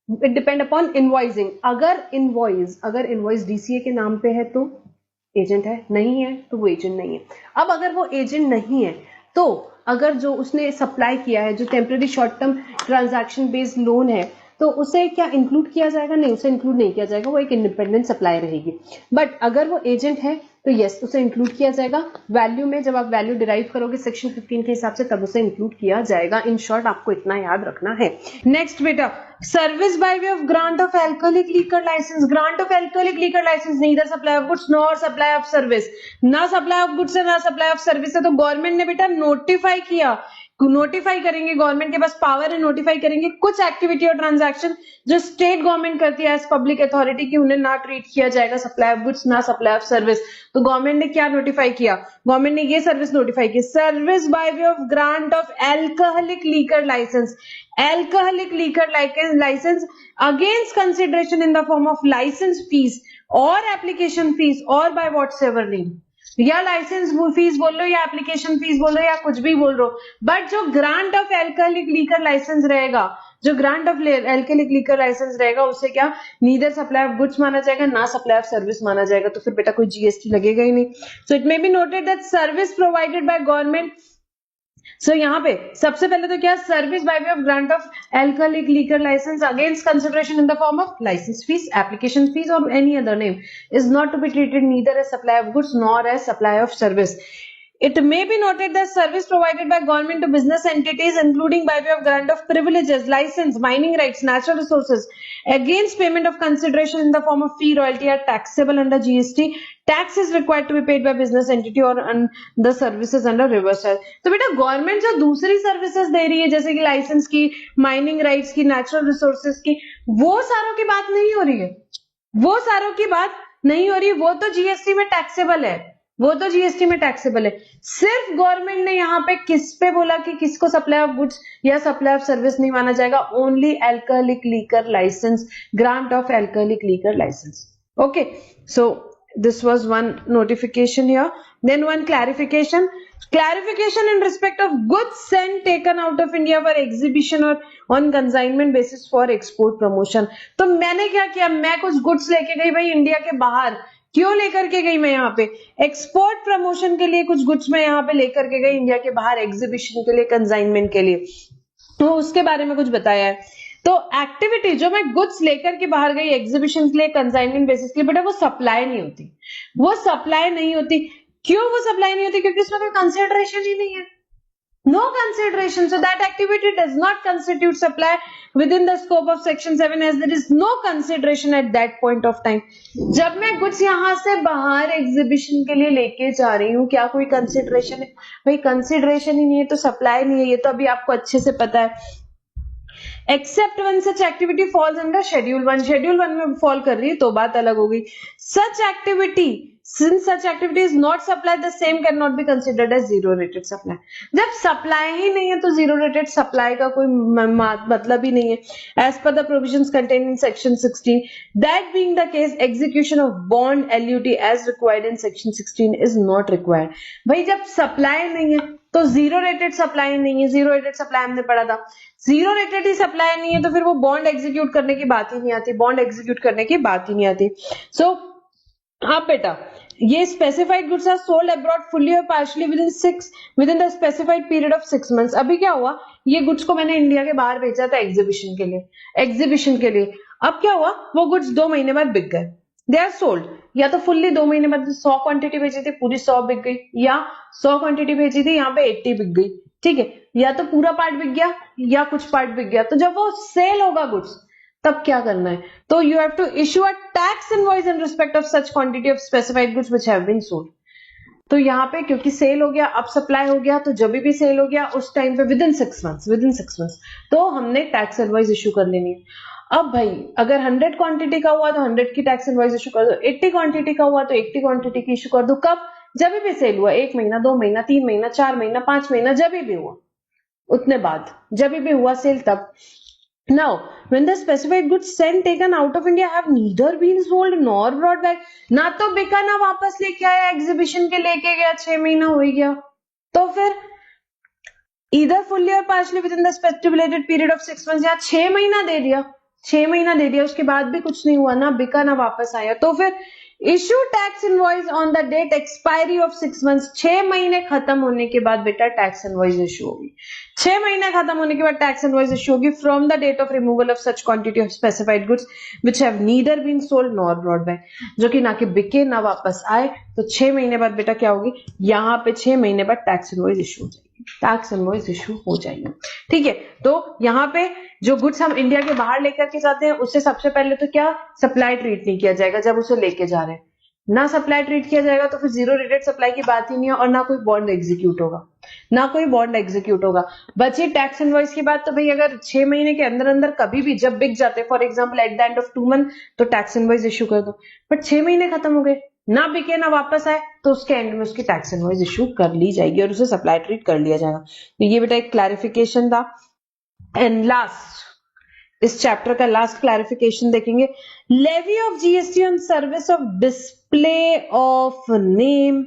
इट डिपेंड अपॉन इनवॉइसिंग। अगर इनवॉइस डीसीए के नाम पे है तो एजेंट है, नहीं है तो वो एजेंट नहीं है। अब अगर वो एजेंट नहीं है तो अगर जो उसने सप्लाई किया है, जो temporary short term transaction based loan है, तो उसे क्या इंक्लूड किया जाएगा, नहीं, उसे इंक्लूड नहीं किया जाएगा, वो एक इंडिपेंडेंट सप्लाई रहेगी। बट अगर वो एजेंट है तो यस, उसे इंक्लूड किया जाएगा वैल्यू में। जब आप वैल्यू डिराइव करोगे सेक्शन 15 के हिसाब से, तब उसे इंक्लूड किया जाएगा। इन शॉर्ट आपको इतना याद रखना है। नेक्स्ट बेटा, service by way of grant of alcoholic liquor license. Grant of alcoholic liquor license neither supply of goods nor supply of service. ना सप्लाई ऑफ गुड्स है ना सप्लाई ऑफ सर्विस है, तो गवर्नमेंट ने बेटा नोटिफाई किया, notify करेंगे, government के पास पावर है, नोटिफाई करेंगे कुछ एक्टिविटी और ट्रांजैक्शन जो स्टेट गवर्नमेंट करती है एज पब्लिक अथॉरिटी की, उन्हें ना ट्रीट किया जाएगा सप्लाई ऑफ गुड्स ना सप्लाई ऑफ सर्विस। तो गवर्नमेंट ने क्या नोटिफाई किया, गवर्नमेंट ने ये सर्विस नोटिफाई की, service by way of grant of alcoholic liquor license. Alcoholic liquor license against consideration in the form of license fees और application fees और बाय व्हाटसएवर नीड, या लाइसेंस फीस बोल लो या एप्लीकेशन फीस बोल लो या कुछ भी बोल लो, बट जो grant of alcoholic liquor license रहेगा, जो grant of alcoholic liquor license रहेगा, उसे क्या नीदर सप्लाई ऑफ गुड्स माना जाएगा ना सप्लाई ऑफ सर्विस माना जाएगा। तो फिर बेटा कोई जीएसटी लगेगा ही नहीं। So it may be noted that service provided by government. So यहाँ पे सबसे पहले तो क्या, service by way of grant of alcoholic liquor license against consideration in the form of license fees, application fees और any other name is not to be treated neither as supply of goods nor as supply of service. It may be noted that service provided by government to business entities, including by way of grant of privileges, license, mining rights, natural resources, against payment of consideration in the form of fee, royalty, are taxable under GST. Tax is required to be paid by business entity or on the services under reverse charge. तो बेटा government जो दूसरी services दे रही है, जैसे कि licence की, mining rights की, नेचुरल रिसोर्सेज की, वो सारों की बात नहीं हो रही है, वो सारों की बात नहीं हो रही है, वो तो जीएसटी में टैक्सेबल है, वो तो जीएसटी में टैक्सेबल है। सिर्फ गवर्नमेंट ने यहाँ पे किस पे बोला कि किसको सप्लाई ऑफ गुड्स या सप्लाई ऑफ सर्विस नहीं माना जाएगा, only alcoholic liquor license, grant of alcoholic liquor license. Okay, so this was one notification here. Then one clarification in respect of goods sent taken out of India for exhibition or on consignment basis for export promotion. तो मैंने क्या किया, मैं कुछ goods लेके गई भाई India के बाहर। क्यों लेकर के गई मैं यहाँ पे, एक्सपोर्ट प्रमोशन के लिए कुछ गुड्स मैं यहाँ पे लेकर के गई इंडिया के बाहर, एग्जीबिशन के लिए, कंसाइनमेंट के लिए, तो उसके बारे में कुछ बताया है। तो एक्टिविटी जो मैं गुड्स लेकर के बाहर गई एग्जीबिशन के लिए, कंसाइनमेंट बेसिस के लिए, बेटा वो सप्लाई नहीं होती, वो सप्लाई नहीं होती। क्यों वो सप्लाई नहीं होती? क्योंकि उसमें कोई कंसिडरेशन ही नहीं है, no consideration, so that activity does not constitute supply within the scope of section 7 as there is no consideration at that point of time। जब मैं कुछ यहां से बाहर एग्जीबिशन के लिए लेके जा रही हूँ, क्या कोई कंसिडरेशन है? भाई कंसिडरेशन ही नहीं है तो सप्लाई नहीं है, ये तो अभी आपको अच्छे से पता है। Except one such activity falls under schedule 1, schedule 1 में फॉल कर रही है तो बात अलग हो गई। सच activity, since such activity is not supplied, the same cannot be considered as zero rated supply। जब सप्लाई ही नहीं है तो जीरो रेटेड सप्लाई का कोई मतलब ही नहीं है। As per the provisions contained in section 16, that being the case, execution of bond LUT as required in section 16 is not required। भाई जब सप्लाई नहीं है तो जीरो रेटेड सप्लाई नहीं है, जीरो रेटेड सप्लाई हमने पढ़ा था, जीरो रेटेड ही सप्लाई नहीं है तो फिर वो बॉन्ड एग्जीक्यूट करने की बात ही नहीं आती, बॉन्ड एग्जीक्यूट करने की बात ही नहीं आती। सो हाँ बेटा, ये specified goods are sold abroad fully और partially with in the specified period of 6 months. अभी क्या हुआ, ये गुड्स को मैंने इंडिया के बाहर भेजा था एग्जीबिशन के लिए। अब क्या हुआ, वो गुड्स 2 महीने बाद बिक गए, दे आर सोल्ड। या तो फुल्ली 2 महीने बाद 100 क्वांटिटी भेजी थी, पूरी 100 बिक गई, या 100 क्वांटिटी भेजी थी, यहाँ पे 80 बिक गई, ठीक है। या तो पूरा पार्ट बिक गया या कुछ पार्ट बिक गया। तो जब वो सेल होगा गुड्स तब क्या करना है, तो you have to issue a tax invoice in respect of such quantity of specified goods which have been sold. तो यहाँ पे क्योंकि सेल हो गया, अब सप्लाई हो गया, तो जब भी सेल हो गया उस टाइम पे विद इन 6 मंथ्स तो हमने टैक्स इनवॉइस इश्यू कर लेनी है। अब भाई अगर 100 क्वांटिटी का हुआ तो 100 की टैक्स इनवॉइस इश्यू कर दो, 80 क्वांटिटी का हुआ तो 80 क्वांटिटी की इश्यू कर दो। कब? जब भी सेल हुआ, 1 महीना, 2 महीना, 3 महीना, 4 महीना, 5 महीना, जब भी हुआ उतने बाद, जब भी हुआ सेल तब। Now, when the specified goods sent taken out of India have neither been sold nor brought back, ना तो बिका ना वापस लेके आया, एग्जीबिशन के लेके गया, 6 महीना हो गया, तो फिर either fully or partially within the stipulated period of 6 months, या 6 महीना दे दिया, 6 महीना दे दिया, उसके बाद भी कुछ नहीं हुआ, ना बिका ना वापस आया, तो फिर issue tax invoice on the date expiry of 6 months. 6 महीने खत्म होने के बाद बेटा टैक्स इनवॉइस इश्यू होगी, 6 महीने खत्म होने के बाद टैक्स इनवॉइस इश्यू होगी from the date of removal of such quantity of specified goods which have neither been sold nor brought back, जो कि ना कि बिके ना वापस आए। तो 6 महीने बाद बेटा क्या होगी, यहाँ पे 6 महीने बाद टैक्स इनवॉइस इश्यू हो जाएगी, टैक्स इनवॉइस इश्यू हो जाएगी, ठीक है। तो यहाँ पे जो गुड्स हम इंडिया के बाहर लेकर के जाते हैं उससे सबसे पहले तो क्या सप्लाई ट्रीट नहीं किया जाएगा जब उसे लेके जा रहे हैं, ना सप्लाई ट्रीट किया जाएगा तो फिर जीरो रेटेड सप्लाई की बात ही नहीं है, और ना कोई बॉन्ड एग्जीक्यूट होगा, ना कोई बॉन्ड एग्जीक्यूट होगा। बची टैक्स इनवॉइस की बात, तो भाई अगर 6 महीने के अंदर अंदर कभी भी जब बिक जाते, for example at the end of 2 month, तो टैक्स इनवॉइस इश्यू कर दो। बट 6 महीने खत्म हो गए, ना बिके ना वापस आए, तो उसके एंड में उसकी टैक्स इनवॉइस इश्यू कर ली जाएगी और उसे सप्लाई ट्रीट कर लिया जाएगा। तो ये बेटा एक क्लैरिफिकेशन था। एंड लास्ट, इस चैप्टर का लास्ट क्लैरिफिकेशन देखेंगे, levy of GST on service of display of name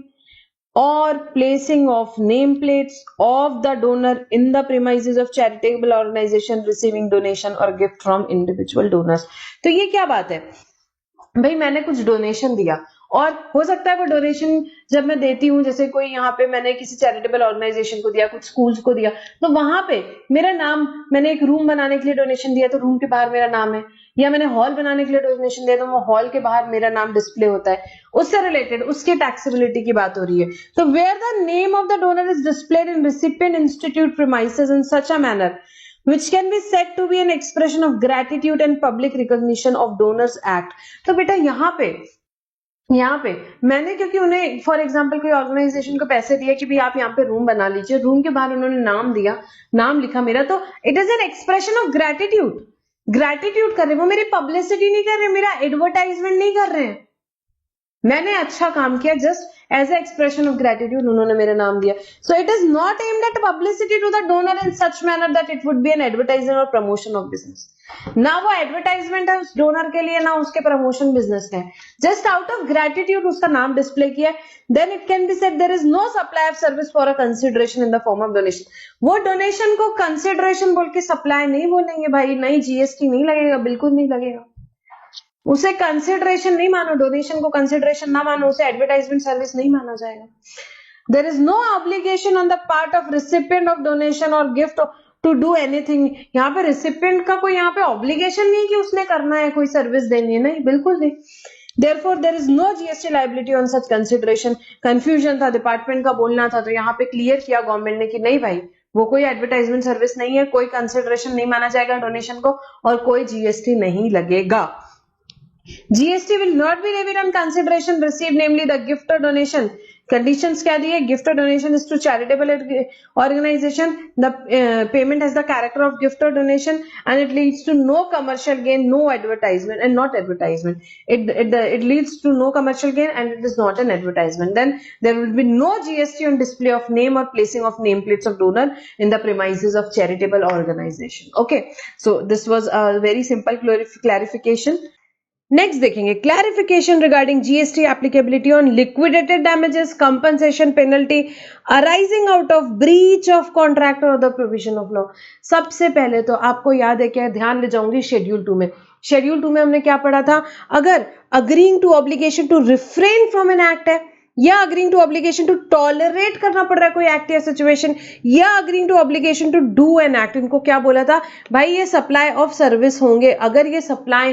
or placing of nameplates of the donor in the premises of charitable organization receiving donation or gift from individual donors। तो ये क्या बात है भाई, मैंने कुछ donation दिया और हो सकता है वो डोनेशन जब मैं देती हूँ, जैसे कोई यहाँ पे मैंने किसी चैरिटेबल ऑर्गेनाइजेशन को दिया, कुछ स्कूल्स को दिया, तो वहां पे मेरा नाम, मैंने एक रूम बनाने के लिए डोनेशन दिया तो रूम के बाहर मेरा नाम है, या मैंने हॉल बनाने के लिए डोनेशन दिया तो वो हॉल के बाहर मेरा नाम डिस्प्ले होता है, उससे रिलेटेड उसकी टैक्सेबिलिटी की बात हो रही है। तो where the name of the donor is displayed in recipient institute premises in such a manner which can be said to be an expression of gratitude and public recognition of donors act। तो बेटा यहाँ पे मैंने, क्योंकि उन्हें for example कोई organisation को पैसे दिए कि भाई आप यहाँ पे रूम बना लीजिए, रूम के बाहर उन्होंने नाम दिया, नाम लिखा मेरा, तो it is an expression of gratitude कर रहे हैं, वो मेरी पब्लिसिटी नहीं कर रहे, मेरा एडवर्टाइजमेंट नहीं कर रहे हैं, मैंने अच्छा काम किया, just as a expression of gratitude उन्होंने मेरा नाम दिया। So it is not aimed at publicity to the donor in such manner that it would be an advertisement और प्रमोशन ऑफ बिजनेस। ना वो एडवर्टाइजमेंट है उस डोनर के लिए, ना उसके प्रमोशन बिजनेस है, जस्ट आउट ऑफ ग्रेटिट्यूड उसका नाम डिस्प्ले किया। Then it can be said there is no supply of service for a consideration in the form of donation. वो डोनेशन को कंसिडरेशन बोल के सप्लाई नहीं बोलेंगे भाई, नहीं जीएसटी नहीं लगेगा, बिल्कुल नहीं लगेगा, उसे कंसिडरेशन नहीं मानो, डोनेशन को कंसिडरेशन ना मानो, उसे एडवर्टाइजमेंट सर्विस नहीं माना जाएगा। There is no obligation on the part of recipient of donation और गिफ्ट टू डू एनीथिंग। यहाँ पे रिसिपिएंट का कोई यहाँ पे ऑब्लिगेशन नहीं कि उसने करना है, कोई सर्विस देनी है, नहीं, बिल्कुल नहीं। Therefore, there is no GST liability on such consideration. Confusion था, डिपार्टमेंट का बोलना था, तो यहाँ पे क्लियर किया गवर्नमेंट ने कि नहीं भाई, वो कोई एडवर्टाइजमेंट सर्विस नहीं है, कोई कंसिडरेशन नहीं माना जाएगा डोनेशन को, और कोई जीएसटी नहीं लगेगा। GST will not be levied on consideration received, namely the gift or donation. Conditions क्या दी है? Gift or donation is to charitable organization. The payment has the character of gift or donation, and it leads to no commercial gain, no advertisement, and not advertisement. It leads to no commercial gain, and it is not an advertisement. Then there will be no GST on display of name or placing of nameplates of donor in the premises of charitable organization. Okay, so this was a very simple clarification. Next देखेंगे clarification regarding GST applicability on liquidated damages, compensation, penalty arising out of breach of contract और other provision of law. सबसे पहले तो आपको याद है, क्या ध्यान ले जाऊंगी शेड्यूल 2 में। शेड्यूल 2 में हमने क्या पढ़ा था? अगर agreeing to obligation to refrain from an act है, या agreeing to obligation to tolerate करना पड़ रहा है कोई एक्ट या सिचुएशन, या agreeing to obligation to do an act, इनको क्या बोला था भाई? ये सप्लाई ऑफ सर्विस होंगे। अगर ये सप्लाई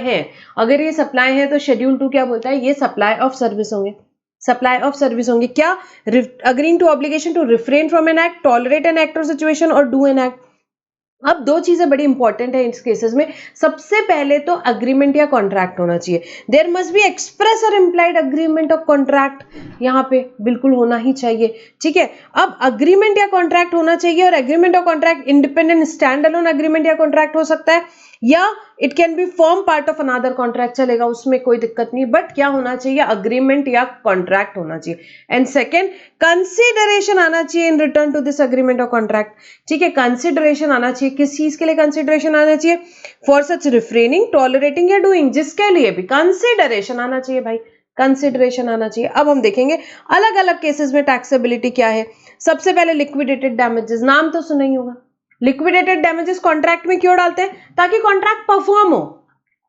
है तो शेड्यूल 2 क्या बोलता है? ये सप्लाई ऑफ सर्विस होंगे। सप्लाई ऑफ सर्विस होंगे क्या? Agreeing to obligation to refrain from an act, tolerate an act और सिचुएशन, और डू एन एक्ट। अब दो चीजें बड़ी इंपॉर्टेंट है इस केसेस में। सबसे पहले तो अग्रीमेंट या कॉन्ट्रैक्ट होना चाहिए। देयर मस्ट बी एक्सप्रेस और इम्प्लाइड अग्रीमेंट और कॉन्ट्रैक्ट, यहां पे बिल्कुल होना ही चाहिए। ठीक है, अब अग्रीमेंट या कॉन्ट्रैक्ट होना चाहिए, और एग्रीमेंट और contract independent stand alone agreement या कॉन्ट्रैक्ट हो सकता है, या it can B form part of another contract, चलेगा, उसमें कोई दिक्कत नहीं। बट क्या होना चाहिए? अग्रीमेंट या कॉन्ट्रैक्ट होना चाहिए। एंड सेकेंड, कंसिडरेशन आना चाहिए in return to this agreement और कॉन्ट्रैक्ट। ठीक है, कंसिडरेशन आना चाहिए। किस चीज के लिए कंसिडरेशन आना चाहिए? फॉर सच रिफ्रेनिंग, टॉलरेटिंग या डूइंग, जिसके लिए भी कंसिडरेशन आना चाहिए भाई, कंसिडरेशन आना चाहिए। अब हम देखेंगे अलग अलग केसेस में टैक्सेबिलिटी क्या है। सबसे पहले लिक्विडेटेड डैमेजेस, नाम तो सुना ही होगा। लिक्विडेटेड डैमेजेस कॉन्ट्रैक्ट में क्यों डालते हैं? ताकि कॉन्ट्रैक्ट परफॉर्म हो,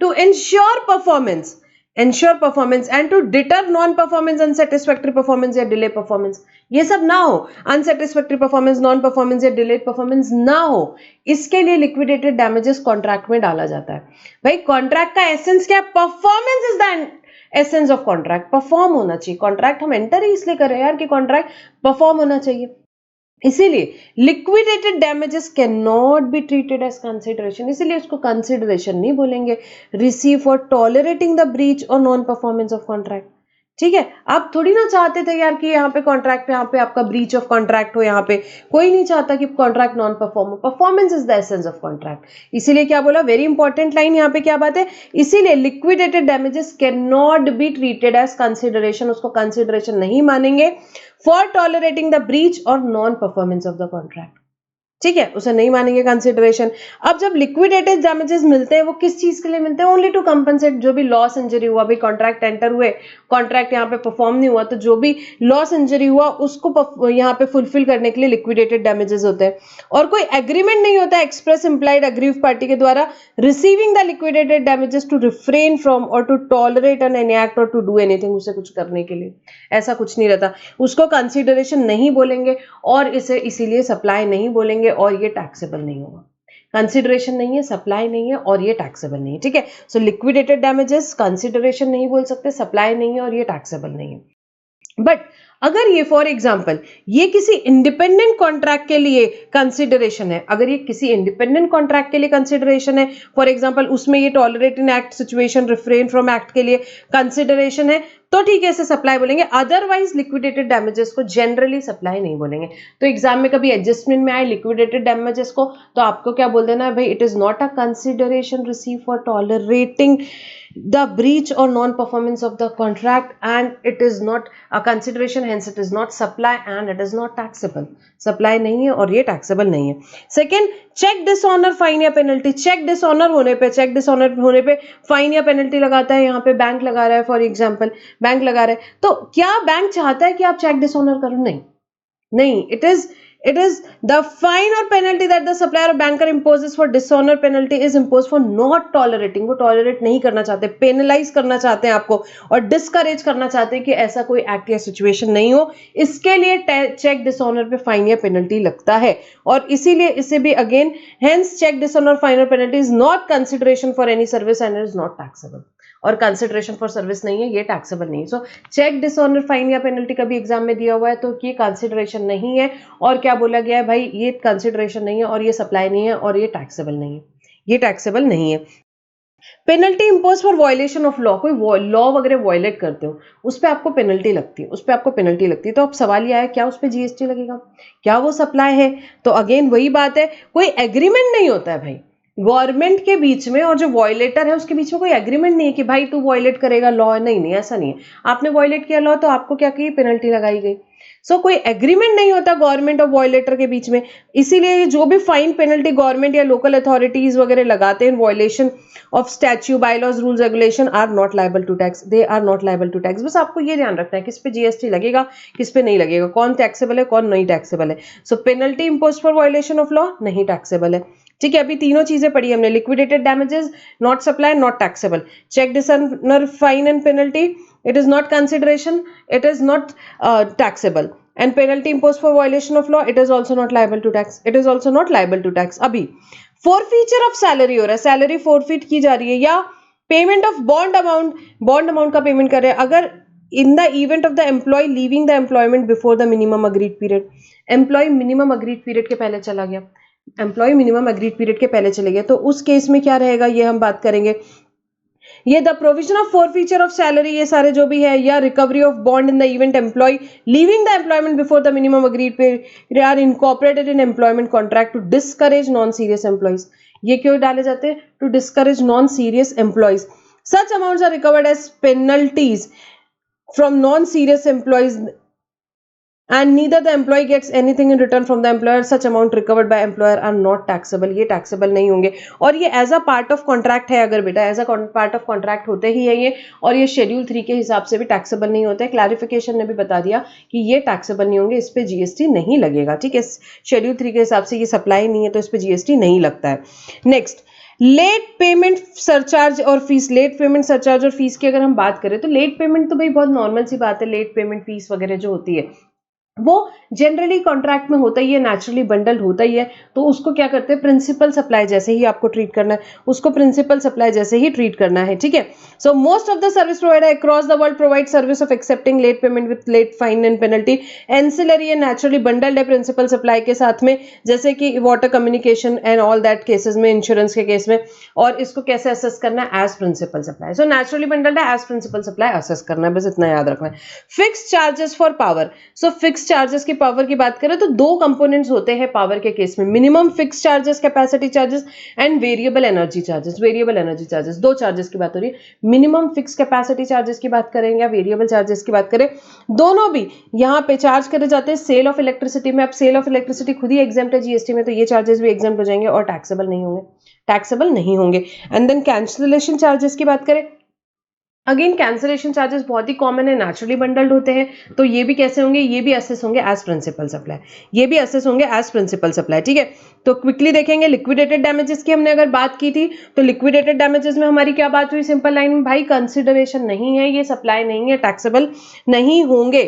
to ensure performance and to deter non performance, unsatisfactory performance या डिले परफॉर्मेंस, ये सब ना हो। अनसेटिस्फैक्टरी परफॉर्मेंस, नॉन परफॉर्मेंस या डिलेड परफॉर्मेंस ना हो, इसके लिए लिक्विडेटेड डैमेजेस कॉन्ट्रैक्ट में डाला जाता है। भाई कॉन्ट्रैक्ट का एसेंस क्या है? Performance is the essence of contract. Perform होना चाहिए। कॉन्ट्रैक्ट हम एंटर ही इसलिए कर रहे हैं यार कि कॉन्ट्रैक्ट परफॉर्म होना चाहिए। इसीलिए liquidated damages can not be treated as consideration, इसीलिए उसको कंसिडरेशन नहीं बोलेंगे। Receive for tolerating the breach और नॉन परफॉर्मेंस ऑफ कॉन्ट्रैक्ट। ठीक है, आप थोड़ी ना चाहते थे यार कि यहाँ पे कॉन्ट्रैक्ट, यहाँ पे आपका ब्रीच ऑफ कॉन्ट्रैक्ट हो, यहाँ पे कोई नहीं चाहता कि कॉन्ट्रैक्ट नॉन परफॉर्म हो। Performance is the essence of contract. इसीलिए क्या बोला? वेरी इंपॉर्टेंट लाइन यहाँ पे क्या बात है? इसीलिए liquidated damages can not be treated as consideration, उसको कंसिडरेशन नहीं मानेंगे फॉर टॉलरेटिंग द ब्रीच और non performance of the contract. ठीक है, उसे नहीं मानेंगे कंसिडरेशन। अब जब लिक्विडेटेड डैमेजेस मिलते हैं, वो किस चीज के लिए मिलते हैं? ओनली टू कंपनसेट जो भी लॉस इंजरी हुआ। भाई कॉन्ट्रैक्ट एंटर हुए, कॉन्ट्रैक्ट यहाँ पे परफॉर्म नहीं हुआ, तो जो भी लॉस इंजरी हुआ उसको यहाँ पे फुलफिल करने के लिए लिक्विडेटेड डैमेजेस होते हैं। और कोई एग्रीमेंट नहीं होता एक्सप्रेस इम्प्लाइड अग्रीव्ड पार्टी के द्वारा receiving the liquidated damages to refrain from और to tolerate an any act और टू डू एनीथिंग, उसे कुछ करने के लिए, ऐसा कुछ नहीं रहता। उसको कंसिडरेशन नहीं बोलेंगे और इसे इसीलिए सप्लाई नहीं बोलेंगे, और ये टैक्सेबल नहीं होगा। कंसिडरेशन नहीं है, सप्लाई नहीं है, और ये टैक्सेबल नहीं है। ठीक है, सो लिक्विडेटेड डैमेजेस कंसिडरेशन नहीं बोल सकते, सप्लाई नहीं है, और ये टैक्सेबल नहीं है। बट अगर ये फॉर एग्जाम्पल ये किसी इंडिपेंडेंट कॉन्ट्रैक्ट के लिए कंसिडरेशन है, अगर ये किसी इंडिपेंडेंट कॉन्ट्रैक्ट के लिए कंसिडरेशन है, फॉर एग्जाम्पल उसमें ये tolerate in act situation, refrain from act के लिए कंसिडरेशन है, तो ठीक है, इसे सप्लाई बोलेंगे। अदरवाइज लिक्विडेटेड डैमेजेस को जनरली सप्लाई नहीं बोलेंगे। तो एग्जाम में कभी एडजस्टमेंट में आए लिक्विडेटेड डैमेजेस को, तो आपको क्या बोल देना है भाई? It is not a consideration receive for tolerating the breach or non-performance of the contract, and it is not a consideration, hence it is not supply and it is not taxable. supply नहीं है और ये taxable नहीं है। Second, check dishonor fine या penalty। check dishonor होने पे fine या पेनल्टी लगाता है, यहाँ पे बैंक लगा रहा है, फॉर एग्जाम्पल बैंक लगा रहा है, तो क्या बैंक चाहता है कि आप चेक डिसऑनर करो? नहीं, it is It is the fine or penalty that the supplier or banker imposes for dishonor penalty is imposed for not tolerating. वो tolerate नहीं करना चाहते, penalize करना चाहते हैं आपको और discourage करना चाहते हैं कि ऐसा कोई act या situation नहीं हो. इसके लिए check dishonor पे fine या penalty लगता है और इसीलिए इसे भी again hence check dishonor fine or penalty is not consideration for any service and is not taxable. और कंसिडरेशन फॉर सर्विस नहीं है, ये टैक्सेबल नहीं है. सो चेक डिसऑनर फाइन या पेनल्टी कभी एग्जाम में दिया हुआ है तो ये कंसिडरेशन नहीं है और क्या बोला गया है भाई, ये कंसिडरेशन नहीं है और ये सप्लाई नहीं है और ये टैक्सेबल नहीं है, ये टैक्सेबल नहीं है. Penalty impose for violation of law, कोई लॉ वगैरह वायलेट करते हो उस पर आपको पेनल्टी लगती है, उस पर आपको पेनल्टी लगती है. तो अब सवाल यह है क्या उस पर जीएसटी लगेगा, क्या वो सप्लाई है? तो अगेन वही बात है, कोई एग्रीमेंट नहीं होता है भाई गवर्नमेंट के बीच में और जो वॉयलेटर है उसके बीच में कोई एग्रीमेंट नहीं है कि भाई तू वॉयलेट करेगा लॉ. नहीं नहीं, ऐसा नहीं है. आपने वॉयलेट किया लॉ तो आपको क्या की, पेनल्टी लगाई गई. सो कोई एग्रीमेंट नहीं होता गवर्नमेंट और वॉयलेटर के बीच में. इसीलिए जो भी फाइन पेनल्टी गवर्नमेंट या लोकल अथॉरिटीज वगैरह लगाते हैं violation of statue, bylaws, rules, regulation are not liable to tax. They are not liable to tax. बस आपको ये ध्यान रखना है किस पे जीएसटी लगेगा, किस पे नहीं लगेगा, कौन टैक्सेबल है, कौन नहीं टैक्सेबल है. So penalty impose for violation of law नहीं टैक्सेबल है. ठीक है, अभी तीनों चीजें पढ़ी हमने. Liquidated damages not supply, not taxable. Cheque dishonour fine and penalty, it is not consideration, it is not taxable. And penalty impose for violation of law, it is also not liable to tax, it is also not liable to tax. अभी forfeiture of salary हो रहा है, salary forfeit की जा रही है या payment of bond amount का पेमेंट कर रहे हैं अगर in the event of the employee leaving the employment before the minimum agreed period. Employee minimum agreed period के पहले चला गया, एम्प्लॉय मिनिमम अग्रीड पीरियड के पहले चले गए तो उस केस में क्या रहेगा ये हम बात करेंगे. ये the provision of forfeiture of salary, ये सारे जो भी है, या recovery of bond in the event employee leaving the employment before the minimum agreed period are incorporated in employment contract to discourage non serious employees. ये क्यों डाले जाते हैं? To discourage non serious employees. Such amounts are recovered as penalties from non-serious employees and neither the employee gets anything in return from the employer. Such amount recovered by employer are not taxable. ये taxable नहीं होंगे और ये as a part of contract है. अगर बेटा as a part of contract होते ही है ये, और ये शेड्यूल 3 के हिसाब से भी taxable नहीं होते. क्लैरिफिकेशन ने भी बता दिया कि ये taxable नहीं होंगे, इस पे जीएसटी नहीं लगेगा. ठीक है, शेड्यूल 3 के हिसाब से ये सप्लाई नहीं है तो इस पे जीएसटी नहीं लगता है. नेक्स्ट, लेट पेमेंट सरचार्ज और फीस. लेट पेमेंट सरचार्ज और फीस की अगर हम बात करें तो लेट पेमेंट तो भाई बहुत नॉर्मल सी बात है. लेट पेमेंट फीस वगैरह जो होती है वो जनरली कॉन्ट्रैक्ट में होता ही है, नेचुरली बंडल्ड होता ही है. तो उसको क्या करते हैं, प्रिंसिपल सप्लाई जैसे ही आपको ट्रीट करना है, उसको प्रिंसिपल सप्लाई जैसे ही ट्रीट करना है. ठीक है, so most of the service provider across the world provide service of accepting late payment with late fine and penalty. Ancillary and naturally bundled है प्रिंसिपल सप्लाई के साथ में, जैसे कि water communication and all that cases में, insurance के case में. और इसको कैसे असेस करना है? As principal supply. So naturally bundled है, एज प्रिंसिपल सप्लाई असेस करना है, बस इतना याद रखना है. Fix charges for power. So fix charges की पावर की बात करें तो दो कंपोनेंट्स होते हैं पावर के केस में, minimum fix charges, capacity charges and variable energy charges. Variable energy charges, दो चार्जेस की बात हो रही है. मिनिमम फिक्स कैपेसिटी चार्जेस की बात करें या वेरिएबल चार्जेस की बात करें, दोनों भी यहाँ पे चार्ज करे जाते हैं सेल ऑफ इलेक्ट्रिसिटी में. अब सेल ऑफ इलेक्ट्रिसिटी खुद ही एग्जेम्प्ट है जीएसटी में, तो ये चार्जेस भी एग्जेम्प्ट हो जाएंगे और टैक्सेबल नहीं होंगे, टैक्सेबल नहीं होंगे. एंड देन कैंसिलेशन चार्जेस की बात करें, अगेन कैंसिलेशन चार्जेस बहुत ही कॉमन है, नेचुरली बंडल्ड होते हैं. तो ये भी कैसे होंगे? ये भी असेस होंगे एज प्रिंसिपल सप्लाई, ये भी असेस होंगे एज प्रिंसिपल सप्लाई. ठीक है, तो क्विकली देखेंगे. लिक्विडेटेड डैमेजेस की हमने अगर बात की थी तो लिक्विडेटेड डैमेजेस में हमारी क्या बात हुई? सिंपल लाइन में भाई कंसिडरेशन नहीं है, ये सप्लाई नहीं है, टैक्सेबल नहीं होंगे.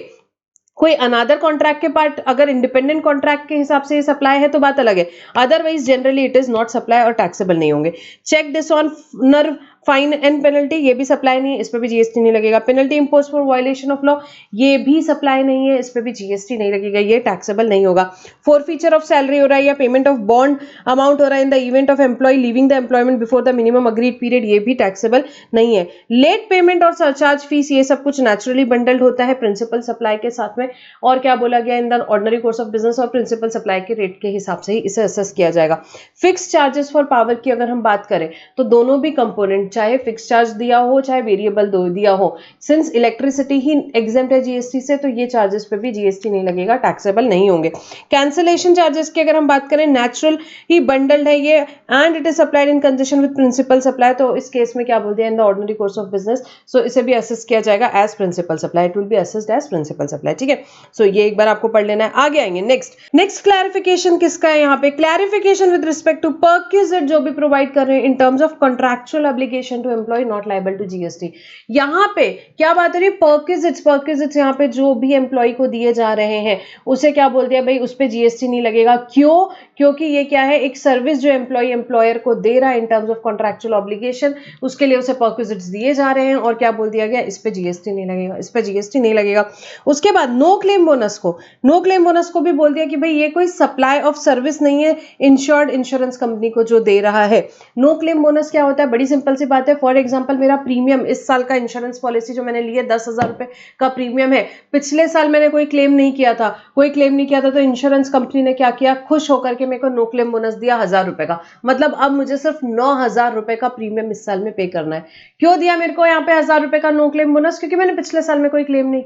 कोई अनादर कॉन्ट्रैक्ट के पार्ट अगर इंडिपेंडेंट कॉन्ट्रैक्ट के हिसाब से सप्लाई है तो बात अलग है, otherwise generally it is not supply और टैक्सेबल नहीं होंगे. Cheque dishonour fine and penalty, ये भी सप्लाई नहीं है, इस पर भी जीएसटी नहीं लगेगा. Penalty impose for violation of law, ये भी सप्लाई नहीं है, इस पर भी जीएसटी नहीं लगेगा, ये टैक्सेबल नहीं होगा. फोरफीचर ऑफ सैलरी हो रहा है या पेमेंट ऑफ बॉन्ड अमाउंट हो रहा है in the event of employee leaving the employment before the minimum agreed period, ये भी टैक्सेबल नहीं है. लेट पेमेंट और सरचार्ज फीस, ये सब कुछ नेचुरली बंडल्ड होता है प्रिंसिपल सप्लाई के साथ में. और क्या बोला गया? इन the ordinary course of business और प्रिंसिपल सप्लाई के रेट के हिसाब से ही इसे असेस किया जाएगा. फिक्स चार्जेस फॉर पावर की अगर हम बात करें तो दोनों भी कंपोनेंट, चाहे फिक्स चार्ज दिया हो चाहे वेरिएबल दिया हो, सिंस इलेक्ट्रिसिटी ही एग्जेम्प्ट है जीएसटी से, तो ये चार्जेस पे भी जीएसटी नहीं लगेगा, टैक्सेबल नहीं होंगे। कैंसिलेशन चार्जेस की अगर हम बात करें, नेचुरल ही बंडल्ड है ये and it is supplied in conjunction with principal supply, तो इस केस में क्या बोल दिया, in the ordinary course of business, so इसे भी असेस किया जाएगा as principal supply, it will be assessed as principal supply, ठीक है। सो ये एक बार आपको पढ़ लेना है। आगे आएंगे नेक्स्ट क्लैरिफिकेशन किसका है यहाँ पे, clarification with respect to perquisite जो भी प्रोवाइड कर रहे हैं in terms of contractual obligation to employee not liable to GST. यहाँ पे क्या बात हो रही है, परक्विजिट्स यहाँ पे जो भी एम्प्लॉय को दिए जा रहे हैं उसे क्या बोल दिया भाई, उस पर जीएसटी नहीं लगेगा। क्यों? क्योंकि ये क्या है, एक सर्विस जो एम्प्लॉय एम्प्लॉयर को दे रहा है इन टर्म्स ऑफ कॉन्ट्रैक्चुअल ऑब्लिगेशन, उसके लिए उसे परक्विजिट्स दिए जा रहे हैं और क्या बोल दिया गया, इस पे जीएसटी नहीं लगेगा, इस पे जीएसटी नहीं लगेगा। उसके बाद नो क्लेम बोनस को भी बोल दिया कि भाई ये कोई सप्लाई ऑफ सर्विस नहीं है इंश्योर्ड इंश्योरेंस कंपनी को जो दे रहा है। नो क्लेम बोनस क्या होता है, बड़ी सिंपल सी बात है। फॉर एग्जांपल मेरा प्रीमियम इस साल का इंश्योरेंस पॉलिसी जो मैंने ली है 10,000 रुपए का प्रीमियम है, पिछले साल मैंने कोई क्लेम नहीं किया था तो इंश्योरेंस कंपनी ने क्या किया, खुश होकर के मेरे को नो क्लेम बोनस दिया 1,000 रुपए का, मतलब अब मुझे सिर्फ 9,000 रुपए का प्रीमियम इस साल में पे करना है। क्यों दिया मेरे को यहाँ पे 1,000 रुपए का नो क्लेम बोनस, क्योंकि मैंने पिछले साल में कोई क्लेम नहीं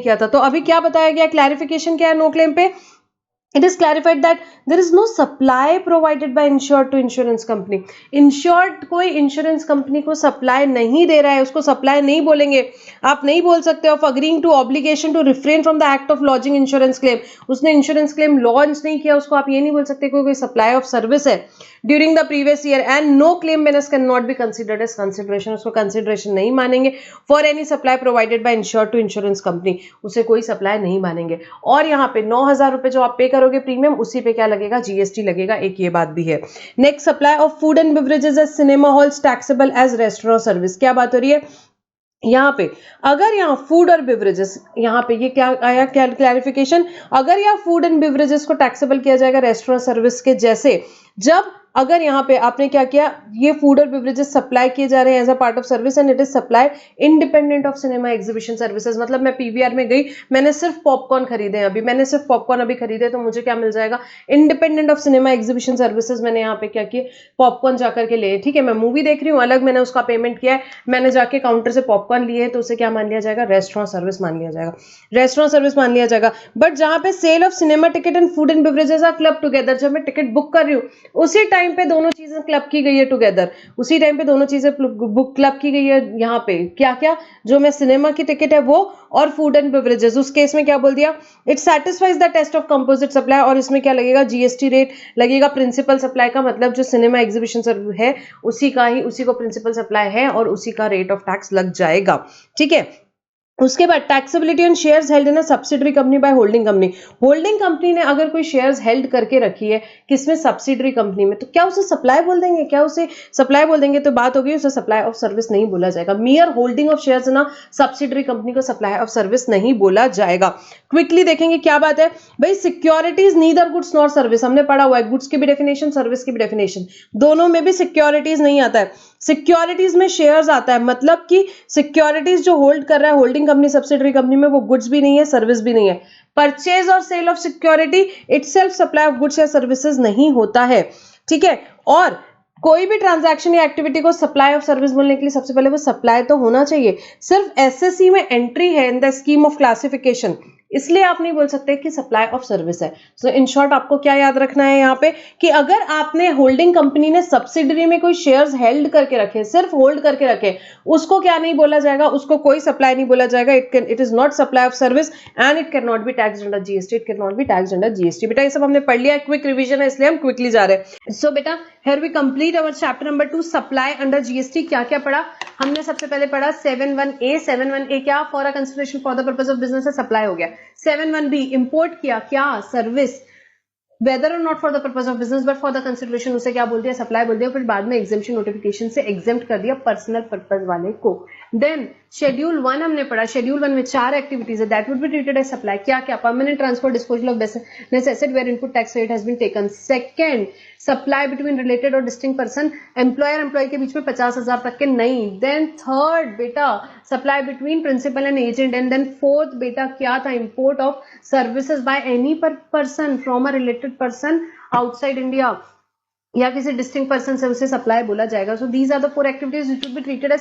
किया था, तो अभी क्या बताया गया, क्लैरिफिकेशन क्या है नो क्लेम पे, it is clarified that there is no supply provided by insured to insurance company। insured कोई इंश्योरेंस कंपनी को सप्लाई नहीं दे रहा है, उसको सप्लाई नहीं बोलेंगे, आप नहीं बोल सकते of agreeing to obligation to refrain from the act of lodging insurance claim, उसने इंश्योरेंस क्लेम लॉन्च नहीं किया, उसको आप ये नहीं बोल सकते कोई सप्लाई ऑफ सर्विस है during the previous year, and no claim bonus can not be considered as consideration, उसको कंसिडरेशन नहीं मानेंगे for any supply provided by insured to insurance company, उसे कोई सप्लाई नहीं मानेंगे। और यहाँ पे 9,000 रुपए जो आप पे करोगे प्रीमियम, उसी पे क्या लगेगा, जीएसटी लगेगा, एक ये बात भी है। Next, supply of food and beverages as cinema halls taxable as restaurant service, क्या बात हो रही है यहाँ पे, अगर यहाँ फूड और बेवरेजेस, यहाँ पे ये क्या आया, क्या क्लैरिफिकेशन, अगर यहाँ फूड एंड बेवरेजेस को टैक्सेबल किया जाएगा रेस्टोरेंट सर्विस के जैसे, जब अगर यहाँ पे आपने क्या किया, ये फूड और बेवरेजेस सप्लाई किए जा रहे हैं as a part of service and it is supplied independent of cinema exhibition services, मतलब मैं पीवीआर में गई, मैंने सिर्फ पॉपकॉर्न खरीदे, अभी खरीदे, तो मुझे क्या मिल जाएगा, independent of cinema exhibition services, मैंने यहाँ पे क्या किया, पॉपकॉर्न जाकर के लिए, ठीक है, मैं मूवी देख रही हूँ अलग, मैंने उसका पेमेंट किया है, मैंने जाके काउंटर से पॉपकॉर्न लिए, तो उसे क्या मान लिया जाएगा, रेस्टोरेंट सर्विस मान लिया जाएगा। बट जहां पे sale of cinema ticket and food and beverages are club together, जब मैं टिकट बुक कर रही हूँ उसी टाइम पे दोनों चीजें क्लब की गई है टुगेदर, उसी टाइम पे दोनों चीजें बुक क्लब की गई है, यहाँ पे क्या क्या, जो मैं सिनेमा की टिकट है वो और फूड एंड बेवरेजेस, उस केस में क्या बोल दिया, it satisfies the test of composite supply, और इसमें क्या लगेगा, जीएसटी रेट लगेगा प्रिंसिपल सप्लाई का, मतलब जो सिनेमा एग्जीबिशन सर्विस है उसी को प्रिंसिपल सप्लाई है और उसी का रेट ऑफ टैक्स लग जाएगा, ठीक है। उसके बाद taxability on shares held in a subsidiary company by holding company ने अगर कोई शेयर्स हेल्ड करके रखी है किसमें, सब्सिडरी कंपनी में, तो क्या उसे सप्लाई बोल देंगे, तो बात होगी, उसे सप्लाई ऑफ सर्विस नहीं बोला जाएगा। मियर holding of shares in a subsidiary company को सप्लाई ऑफ सर्विस नहीं बोला जाएगा। क्विकली देखेंगे क्या बात है भाई, securities neither goods nor service, हमने पढ़ा हुआ है, गुड्स की भी डेफिनेशन, सर्विस की भी डेफिनेशन, दोनों में भी सिक्योरिटीज नहीं आता है, सिक्योरिटीज में शेयर्स आता है, मतलब कि सिक्योरिटीज जो होल्ड कर रहा है होल्डिंग कंपनी सब्सिडरी कंपनी में, वो गुड्स भी नहीं है, सर्विस भी नहीं है। परचेज और sale of security itself supply of goods या सर्विसेज नहीं होता है, ठीक है। और कोई भी ट्रांजैक्शन या एक्टिविटी को सप्लाई ऑफ सर्विस बोलने के लिए सबसे पहले वो सप्लाई तो होना चाहिए। सिर्फ एसएससी में एंट्री है in the scheme of classification, इसलिए आप नहीं बोल सकते कि सप्लाई ऑफ सर्विस है। सो इन शॉर्ट आपको क्या याद रखना है यहाँ पे, कि अगर आपने होल्डिंग कंपनी ने सब्सिडरी में कोई शेयर्स हेल्ड करके रखे, सिर्फ होल्ड करके रखे, उसको क्या नहीं बोला जाएगा, उसको कोई सप्लाई नहीं बोला जाएगा, it is not supply of service and it can not B taxed under GST. बेटा ये सब हमने पढ़ लिया, क्विक रिवीजन है इसलिए हम क्विकली जा रहे हैं। सो बेटा here we complete our chapter number 2 supply under GST. क्या क्या पढ़ा हमने, सबसे पहले पढ़ा 7(1)(a) क्या, for a consideration for the purpose of business है, सप्लाई हो गया। 7(1)(b) इंपोर्ट किया, क्या, service, whether or not for the purpose of business but for the consideration, उसे क्या बोल दिया, सप्लाई बोल दिया, फिर बाद में एग्जेम्पशन नोटिफिकेशन से एग्जेम्प्ट कर दिया पर्सनल पर्पस वाले को। देन शेड्यूल 1 हमने पढ़ा, शेड्यूल 1 में 4 एक्टिविटीज है, that would be treated as supply, क्या क्या, permanent transfer, disposal of business asset where input tax rate has been taken. Second, supply between related और डिस्टिंक्ट पर्सन, एम्प्लॉयर एम्प्लॉय के बीच में 50,000 तक के नहीं। देन थर्ड बेटा supply between principal and agent, and then fourth बेटा क्या था, import of services by any person from a related person outside India. या किसी डिस्टिंक्ट पर्सन से उसे सप्लाई बोला जाएगा. So these are the 4 activities which would be treated as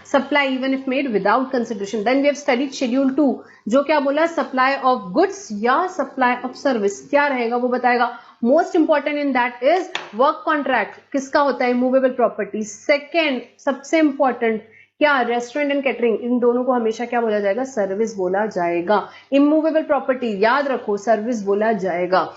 supply even if made without consideration. Then we have studied schedule 2, जो क्या बोला, supply of goods या सप्लाई ऑफ सर्विस. क्या रहेगा वो बताएगा. Most important in that is work contract. किसका होता है? Movable property. सेकेंड सबसे इंपॉर्टेंट क्या? Restaurant and catering. इन दोनों को हमेशा क्या बोला जाएगा? सर्विस बोला जाएगा. इमूवेबल प्रॉपर्टी याद रखो, सर्विस बोला जाएगा.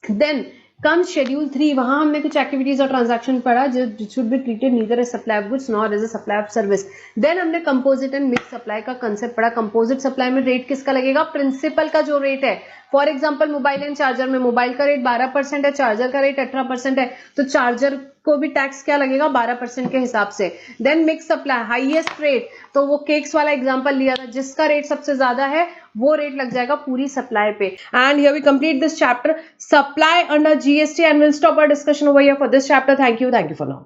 देन कम शेड्यूल 3, वहां हमने कुछ एक्टिविटीज और ट्रांजैक्शन पढ़ा जो should be treated neither as supply of goods nor as a supply of service. Then हमने कंपोजिट एंड मिक्स सप्लाई का कंसेप्ट पढ़ा. कंपोजिट सप्लाई में रेट किसका लगेगा? प्रिंसिपल का जो रेट है. For example mobile and charger में मोबाइल का रेट 12% है, चार्जर का रेट 18% है, तो चार्जर को भी टैक्स क्या लगेगा? 12% के हिसाब से. Then mix supply highest rate, तो वो केक्स वाला एग्जांपल लिया था, जिसका रेट सबसे ज्यादा है वो रेट लग जाएगा पूरी सप्लाई पे. And here we complete this chapter supply under GST and will stop our discussion over here for this chapter. Thank you for now.